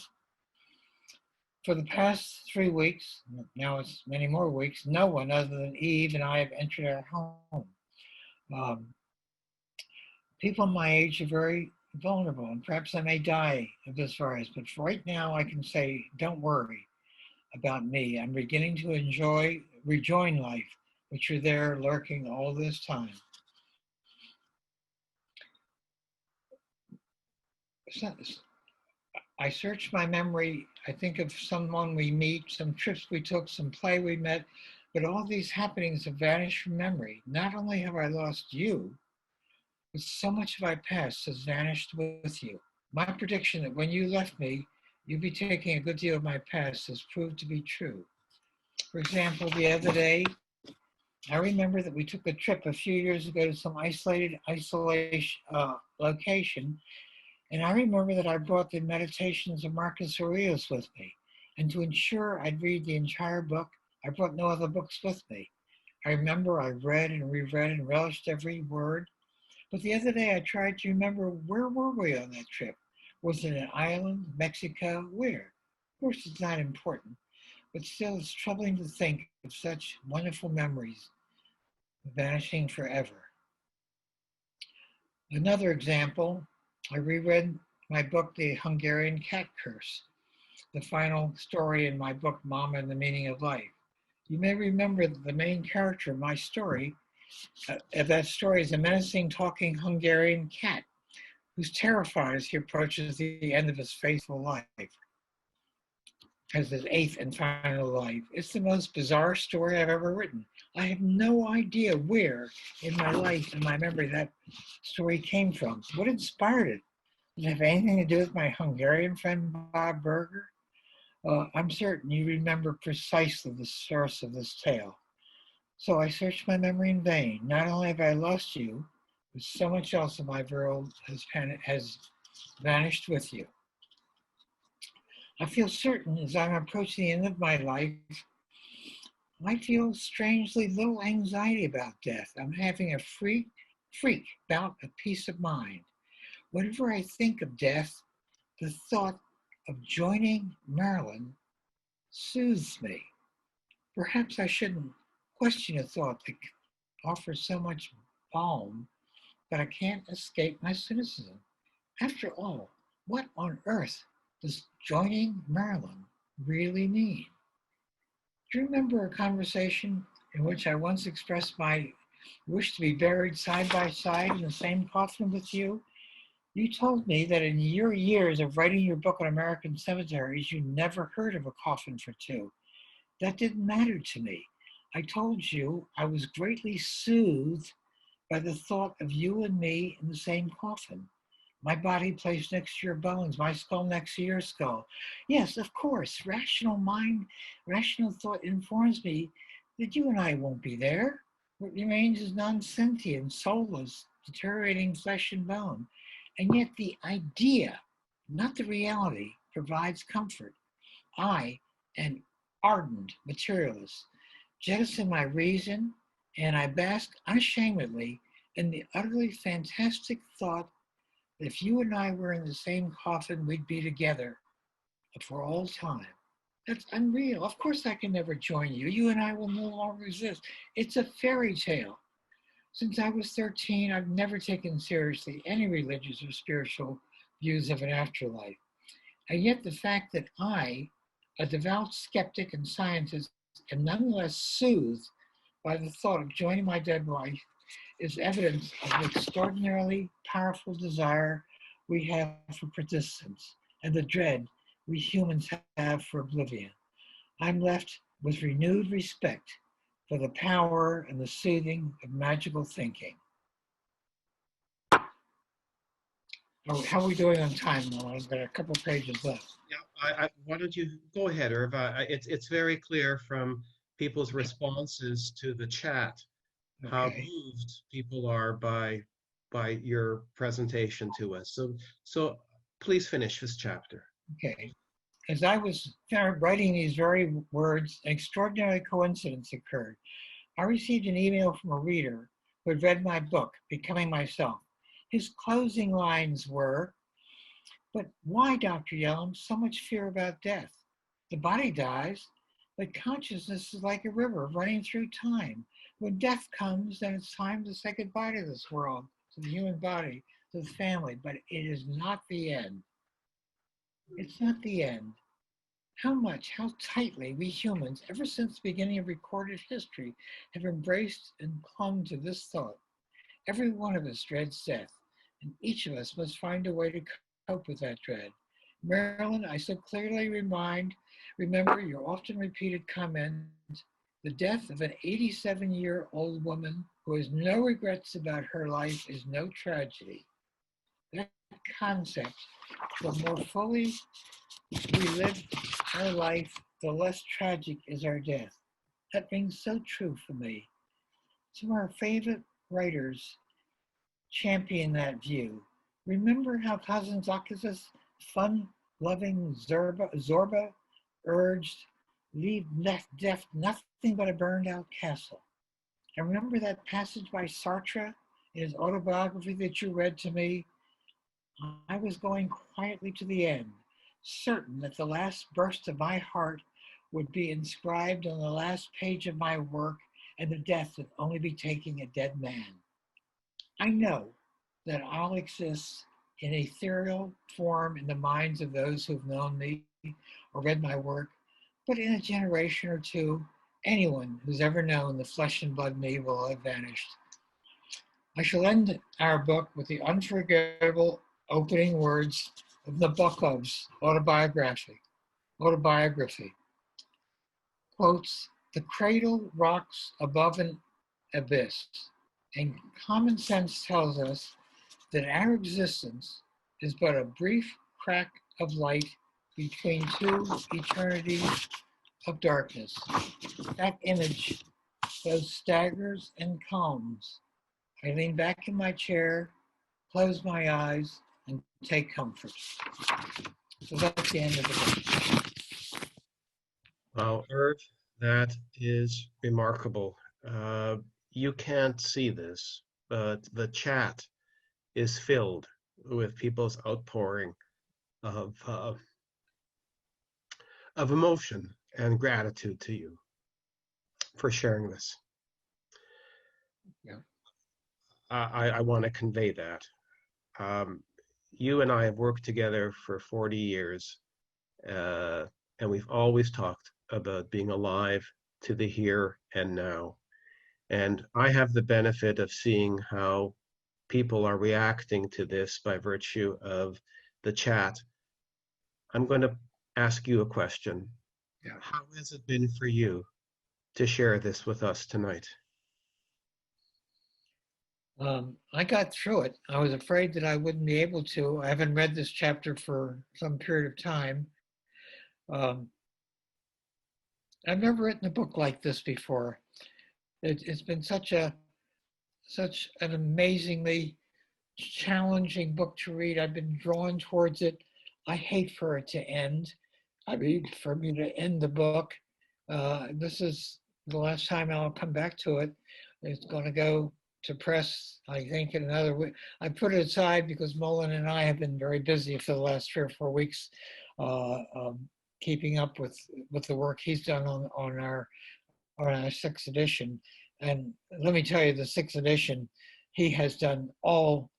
For the past 3 weeks, now it's many more weeks, no one other than Eve and I have entered our home. Um, People my age are very vulnerable, and perhaps I may die of this virus, but for right now I can say, don't worry about me. I'm beginning to rejoin life, but you're there lurking all this time. So, I search my memory. I think of someone we meet, some trips we took, some play we met, but all these happenings have vanished from memory. Not only have I lost you, but so much of my past has vanished with you. My prediction that when you left me, you'd be taking a good deal of my past has proved to be true. For example, the other day, I remember that we took a trip a few years ago to some isolation location, and I remember that I brought the Meditations of Marcus Aurelius with me. And to ensure I'd read the entire book, I brought no other books with me. I remember I read and reread and relished every word. But the other day I tried to remember, where were we on that trip? Was it an island, Mexico? Where? Of course, it's not important, but still it's troubling to think of such wonderful memories vanishing forever. Another example, I reread my book, The Hungarian Cat Curse, the final story in my book, Mama and the Meaning of Life. You may remember that the main character of my story, of that story, is a menacing talking Hungarian cat who's terrified as he approaches the end of his faithful life, as his eighth and final life. It's the most bizarre story I've ever written. I have no idea where in my life and my memory that story came from. What inspired it? Did it have anything to do with my Hungarian friend Bob Berger? I'm certain you remember precisely the source of this tale. So I searched my memory in vain. Not only have I lost you, but so much else in my world has vanished with you. I feel certain as I'm approaching the end of my life, I feel strangely little anxiety about death. I'm having a freak bout of peace of mind. Whenever I think of death, the thought of joining Marilyn soothes me. Perhaps I shouldn't question a thought that offers so much balm, but I can't escape my cynicism. After all, what on earth does joining Marilyn really mean? Do you remember a conversation in which I once expressed my wish to be buried side by side in the same coffin with you? You told me that in your years of writing your book on American cemeteries, you never heard of a coffin for two. That didn't matter to me. I told you I was greatly soothed by the thought of you and me in the same coffin. My body placed next to your bones, my skull next to your skull. Yes, of course, rational thought informs me that you and I won't be there. What remains is non-sentient, soulless, deteriorating flesh and bone. And yet the idea, not the reality, provides comfort. I, an ardent materialist, jettison my reason, and I bask unashamedly in the utterly fantastic thought that if you and I were in the same coffin, we'd be together for all time. That's unreal. Of course, I can never join you. You and I will no longer exist. It's a fairy tale. Since I was 13, I've never taken seriously any religious or spiritual views of an afterlife. And yet the fact that I, a devout skeptic and scientist, am nonetheless soothed by the thought of joining my dead wife is evidence of the extraordinarily powerful desire we have for persistence and the dread we humans have for oblivion. I'm left with renewed respect for the power and the soothing of magical thinking. How are we doing on time, Noah? I've got a couple pages left. Yeah, why don't you go ahead, Irv? It's very clear from people's responses to the chat how Okay. moved people are by your presentation to us. So please finish this chapter. Okay. as I was writing these very words, an extraordinary coincidence occurred. I received an email from a reader who had read my book, Becoming Myself. His closing lines were, "But why, Dr. Yellum, so much fear about death? The body dies, but consciousness is like a river running through time. When death comes, then it's time to say goodbye to this world, to the human body, to the family, but it is not the end." It's not the end. How tightly we humans, ever since the beginning of recorded history, have embraced and clung to this thought. Every one of us dreads death, and each of us must find a way to cope with that dread. Marilyn, I so clearly remember your often repeated comment, the death of an 87-year-old woman who has no regrets about her life is no tragedy. That concept, the more fully we live our life, the less tragic is our death. That rings so true for me. Some of our favorite writers champion that view. Remember how Kazantzakis' fun-loving Zorba urged, "Leave death nothing but a burned-out castle." And remember that passage by Sartre in his autobiography that you read to me? I was going quietly to the end, certain that the last burst of my heart would be inscribed on the last page of my work, and the death would only be taking a dead man. I know that I'll exist in ethereal form in the minds of those who've known me or read my work, but in a generation or two, anyone who's ever known the flesh and blood me will have vanished. I shall end our book with the unforgettable opening words of Nabokov's autobiography. Quotes, "The cradle rocks above an abyss, and common sense tells us that our existence is but a brief crack of light between two eternities of darkness." That image both staggers and calms. I lean back in my chair, close my eyes, and take comfort. So that's the end of the book. Well, Irv, that is remarkable. You can't see this, but the chat is filled with people's outpouring of emotion and gratitude to you for sharing this. Yeah. I want to convey that. You and I have worked together for 40 years, and we've always talked about being alive to the here and now. And I have the benefit of seeing how people are reacting to this by virtue of the chat. I'm going to ask you a question. Yeah. How has it been for you to share this with us tonight? I got through it. I was afraid that I wouldn't be able to. I haven't read this chapter for some period of time. I've never written a book like this before. It's been such an amazingly challenging book to read. I've been drawn towards it. I hate for it to end. I mean, for me to end the book. This is the last time I'll come back to it. It's going to go to press, I think, in another week. I put it aside because Mullen and I have been very busy for the last 3 or 4 weeks, keeping up with the work he's done on our 6th edition. And let me tell you, the 6th edition, he has done all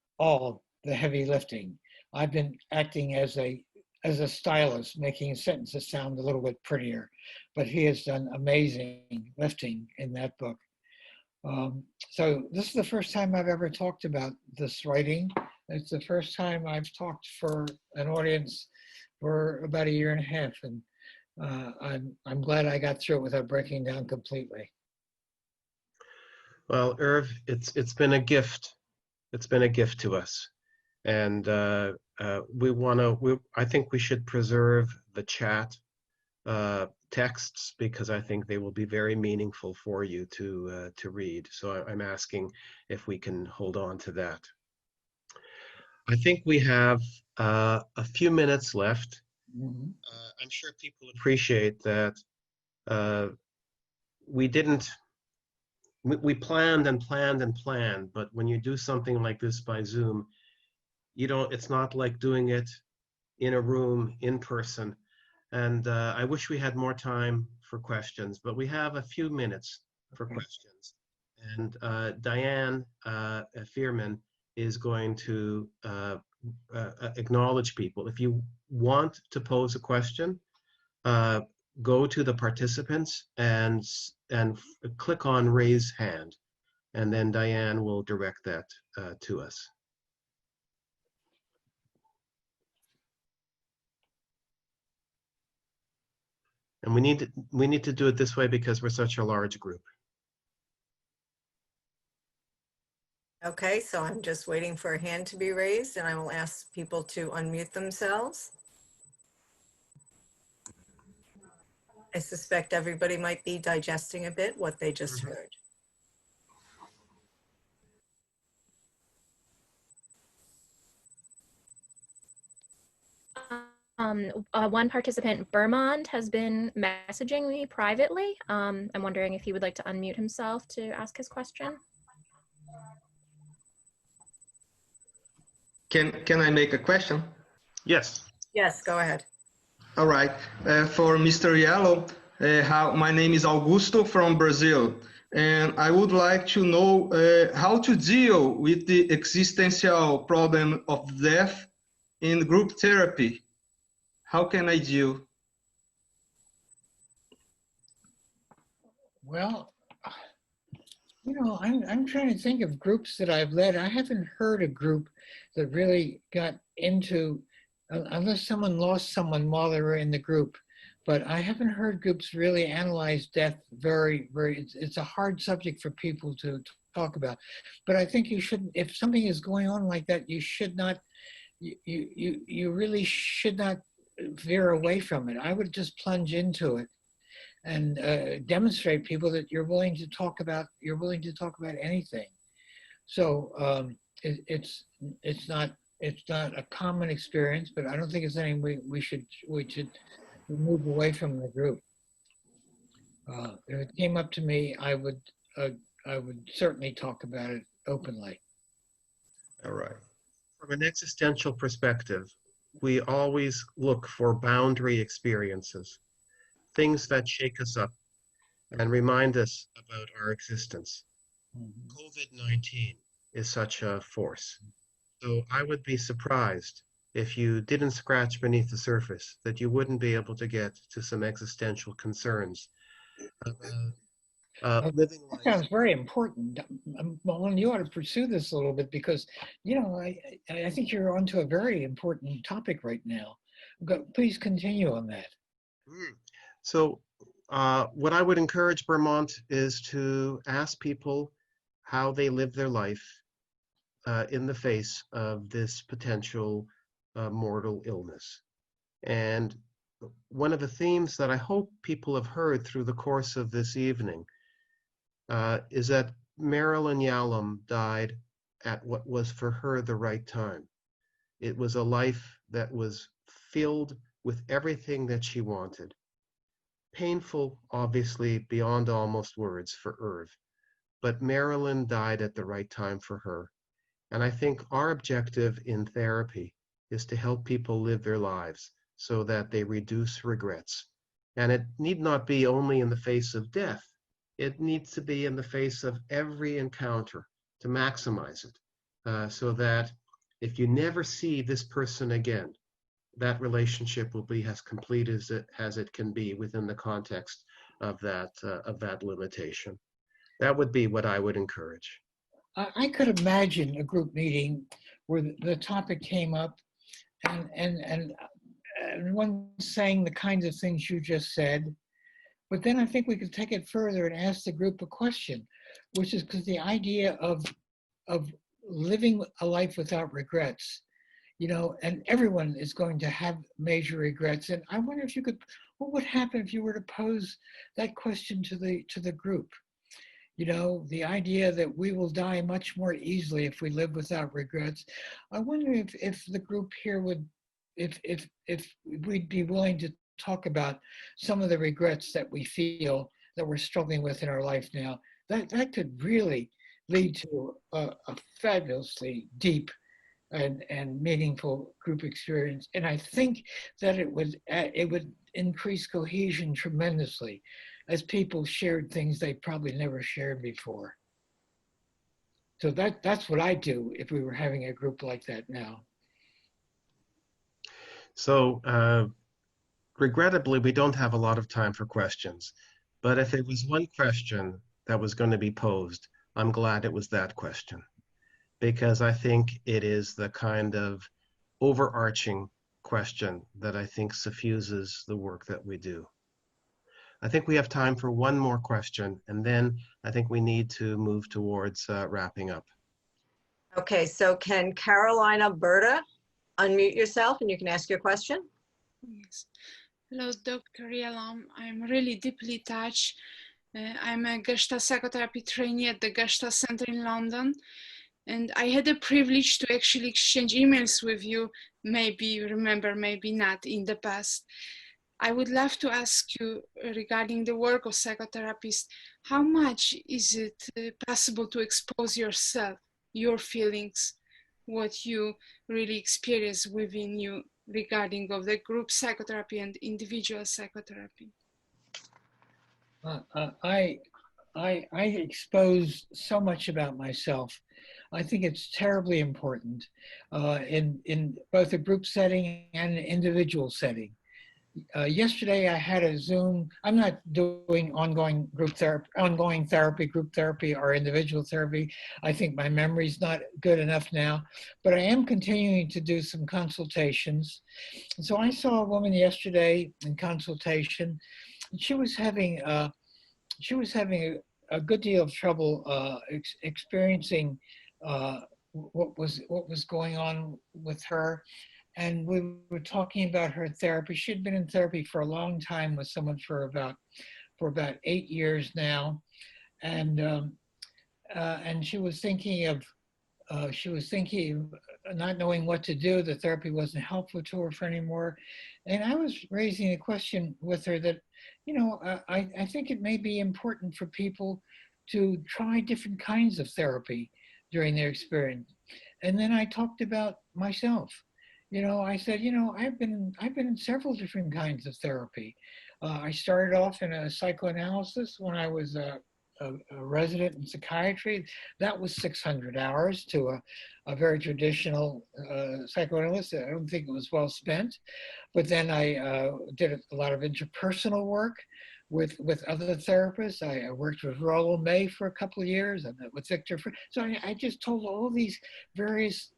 the heavy lifting. I've been acting as a stylist, making sentences sound a little bit prettier, but he has done amazing lifting in that book. So this is the first time I've ever talked about this writing. It's the first time I've talked for an audience for about 1.5 years, and I'm glad I got through it without breaking down completely. Well, Irv, it's been a gift. It's been a gift to us, and I think we should preserve the chat texts because I think they will be very meaningful for you to read. So I'm asking if we can hold on to that. I think we have a few minutes left. Mm-hmm. I'm sure people appreciate that we didn't, we planned and planned and planned, but when you do something like this by Zoom, it's not like doing it in a room in person. And I wish we had more time for questions, but we have a few minutes for questions. And Diane Fearman is going to acknowledge people. If you want to pose a question, go to the participants and click on raise hand, and then Diane will direct that to us. And we need to do it this way because we're such a large group. Okay, so I'm just waiting for a hand to be raised, and I will ask people to unmute themselves. I suspect everybody might be digesting a bit what they just heard. One participant, Bermond, has been messaging me privately. I'm wondering if he would like to unmute himself to ask his question. Can I make a question? Yes. Yes, go ahead. All right. For Mr. Yellow, my name is Augusto from Brazil, and I would like to know how to deal with the existential problem of death in group therapy. How can I deal? Well, I'm trying to think of groups that I've led. I haven't heard a group that really got into, unless someone lost someone while they were in the group, but I haven't heard groups really analyze death it's a hard subject for people to talk about. But I think you should, if something is going on like that, you should not, you really should not veer away from it. I would just plunge into it and demonstrate people that you're willing to talk about anything. So it's not a common experience, but I don't think it's anything we should move away from the group. If it came up to me, I would certainly talk about it openly. All right. From an existential perspective, we always look for boundary experiences, things that shake us up and remind us about our existence. COVID-19 is such a force. So I would be surprised if you didn't scratch beneath the surface, that you wouldn't be able to get to some existential concerns. Living That life. sounds very important. Well, you ought to pursue this a little bit because, I think you're onto a very important topic right now. Please continue on that. So what I would encourage Vermont is to ask people how they live their life in the face of this potential mortal illness. And one of the themes that I hope people have heard through the course of this evening is that Marilyn Yalom died at what was for her the right time. It was a life that was filled with everything that she wanted. Painful, obviously, beyond almost words for Irv, but Marilyn died at the right time for her. And I think our objective in therapy is to help people live their lives so that they reduce regrets. And it need not be only in the face of death. It needs to be in the face of every encounter to maximize it, so that if you never see this person again, that relationship will be as complete as it can be within the context of that limitation. That would be what I would encourage. I could imagine a group meeting where the topic came up and one saying the kinds of things you just said. But then I think we could take it further and ask the group a question, which is because the idea of living a life without regrets, and everyone is going to have major regrets. And I wonder what would happen if you were to pose that question to the group? The idea that we will die much more easily if we live without regrets. I wonder if the group here if we'd be willing to talk about some of the regrets that we feel that we're struggling with in our life now. That could really lead to a fabulously deep and meaningful group experience. And I think that it would increase cohesion tremendously as people shared things they probably never shared before. So that's what I do if we were having a group like that now. So regrettably, we don't have a lot of time for questions. But if there was one question that was going to be posed, I'm glad it was that question, because I think it is the kind of overarching question that I think suffuses the work that we do. I think we have time for one more question, and then I think we need to move towards wrapping up. Okay, so can Carolina Berta unmute yourself and you can ask your question? Yes. Hello, Dr. Yalom. I'm really deeply touched. I'm a Gestalt psychotherapy trainee at the Gestalt Center in London, and I had the privilege to actually exchange emails with you, maybe you remember, maybe not, in the past. I would love to ask you regarding the work of psychotherapists, how much is it possible to expose yourself, your feelings, what you really experience within you regarding of the group psychotherapy and individual psychotherapy? I expose so much about myself. I think it's terribly important in both a group setting and an individual setting. Yesterday I had a Zoom. I'm not doing ongoing therapy, group therapy, or individual therapy. I think my memory's not good enough now, but I am continuing to do some consultations. And so I saw a woman yesterday in consultation, and she was having a good deal of trouble experiencing what was going on with her. And we were talking about her therapy. She had been in therapy for a long time with someone for about 8 years now, and she was thinking of not knowing what to do. The therapy wasn't helpful to her for anymore, and I was raising a question with her that, I think it may be important for people to try different kinds of therapy during their experience. And then I talked about myself. I said, I've been in several different kinds of therapy. I started off in a psychoanalysis when I was a resident in psychiatry. That was 600 hours to a very traditional psychoanalyst. I don't think it was well spent. But then I did a lot of interpersonal work with other therapists. I worked with Rollo May for a couple of years. I met with Victor. So I just told all these various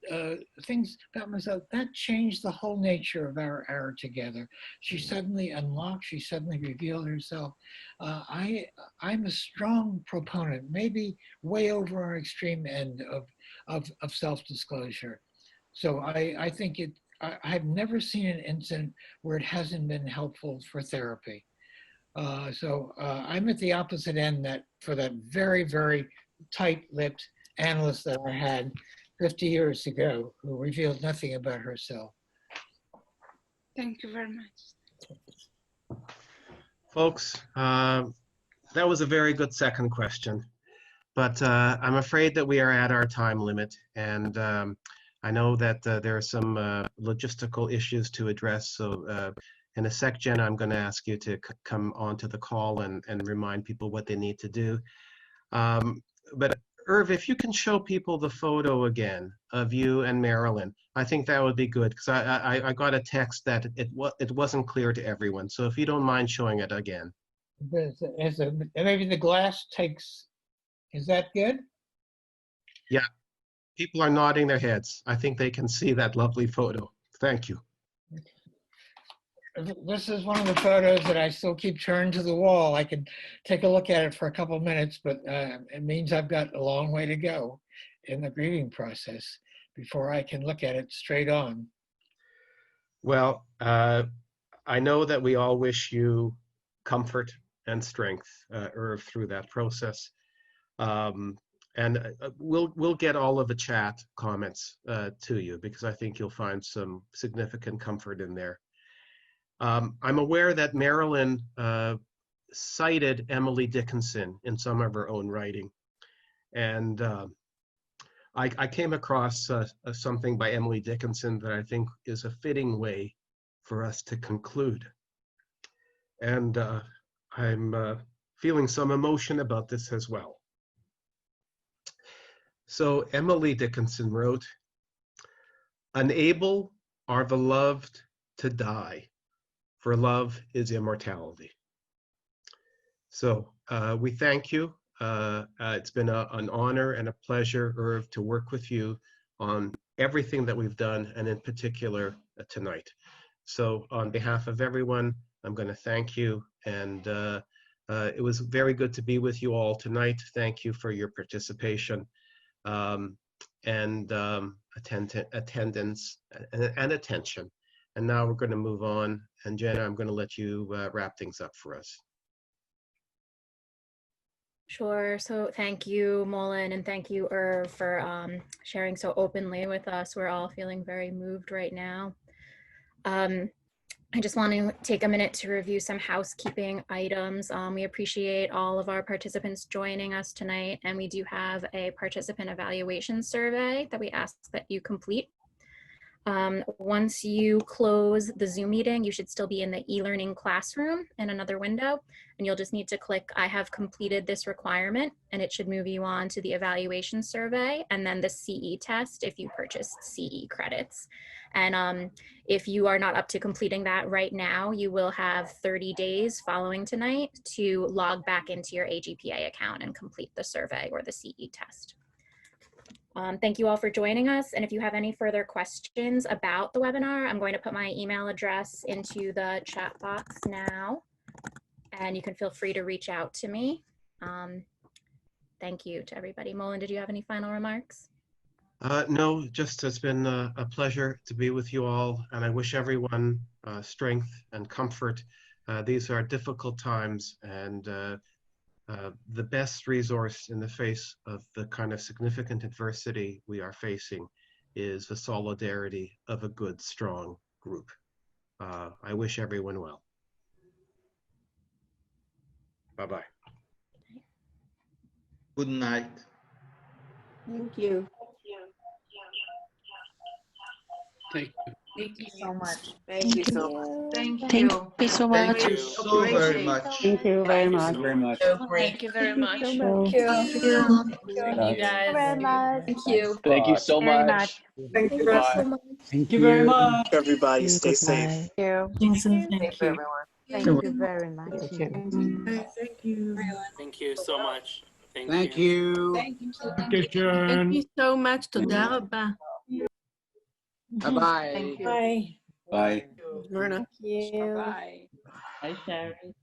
things about myself. That changed the whole nature of our together. She suddenly unlocked, she suddenly revealed herself. I'm a strong proponent, maybe way over our extreme end of self-disclosure. So I think I've never seen an incident where it hasn't been helpful for therapy. So I'm at the opposite end for that very, very tight-lipped analyst that I had 50 years ago who revealed nothing about herself. Thank you very much. Folks, that was a very good second question, but I'm afraid that we are at our time limit, and I know that there are some logistical issues to address, so in a sec, Jen, I'm going to ask you to come onto the call and remind people what they need to do. But Irv, if you can show people the photo again of you and Marilyn, I think that would be good, because I got a text that it wasn't clear to everyone. So if you don't mind showing it again. Maybe the glass takes, is that good? Yeah, people are nodding their heads. I think they can see that lovely photo. Thank you. This is one of the photos that I still keep turned to the wall. I can take a look at it for a couple of minutes, but it means I've got a long way to go in the grieving process before I can look at it straight on. Well, I know that we all wish you comfort and strength, Irv, through that process. And we'll get all of the chat comments to you, because I think you'll find some significant comfort in there. I'm aware that Marilyn cited Emily Dickinson in some of her own writing. And I came across something by Emily Dickinson that I think is a fitting way for us to conclude. And I'm feeling some emotion about this as well. So Emily Dickinson wrote, "Unable are the loved to die, for love is immortality." So we thank you. It's been an honor and a pleasure, Irv, to work with you on everything that we've done, and in particular tonight. So on behalf of everyone, I'm going to thank you. And it was very good to be with you all tonight. Thank you for your participation and attendance and attention. And now we're going to move on. And Jenna, I'm going to let you wrap things up for us. Sure. So thank you, Mullen, and thank you, Irv, for sharing so openly with us. We're all feeling very moved right now. I just want to take a minute to review some housekeeping items. We appreciate all of our participants joining us tonight, and we do have a participant evaluation survey that we ask that you complete. Once you close the Zoom meeting, you should still be in the e-learning classroom in another window, and you'll just need to click "I have completed this requirement," and it should move you on to the evaluation survey and then the CE test if you purchased CE credits. And if you are not up to completing that right now, you will have 30 days following tonight to log back into your AGPA account and complete the survey or the CE test. Thank you all for joining us. And if you have any further questions about the webinar, I'm going to put my email address into the chat box now, and you can feel free to reach out to me. Thank you to everybody. Mullen, did you have any final remarks? No, just it's been a pleasure to be with you all, and I wish everyone strength and comfort. These are difficult times, and the best resource in the face of the kind of significant adversity we are facing is the solidarity of a good, strong group. I wish everyone well. Bye-bye. Good night. Thank you. Thank you. Thank you so much. Thank you so much. Thank you so Thank much. you so very much. Thank you very much. Thank you very much. Thank you. Thank you, guys. Very much. Thank you. Thank you so Very much. Thank you Bye. so much. Thank you very much. Everybody, stay safe. Thank you. Thank you, everyone. Thank you very much. Thank you so much. Thank you. Thank you so much. תודה רבה. Bye-bye. Thank you. Bye. Bye. Lorna. Thank you. Bye. Hi, Sherry.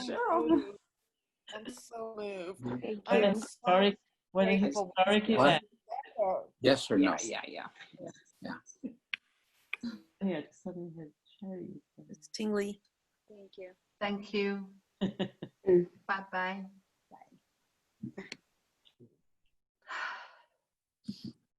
Cheryl. I'm so moved. What a historic, what a historic event. Yes or no? Yeah. Yeah, just suddenly had Sherry. It's tingly. Thank you. Thank you. Bye-bye.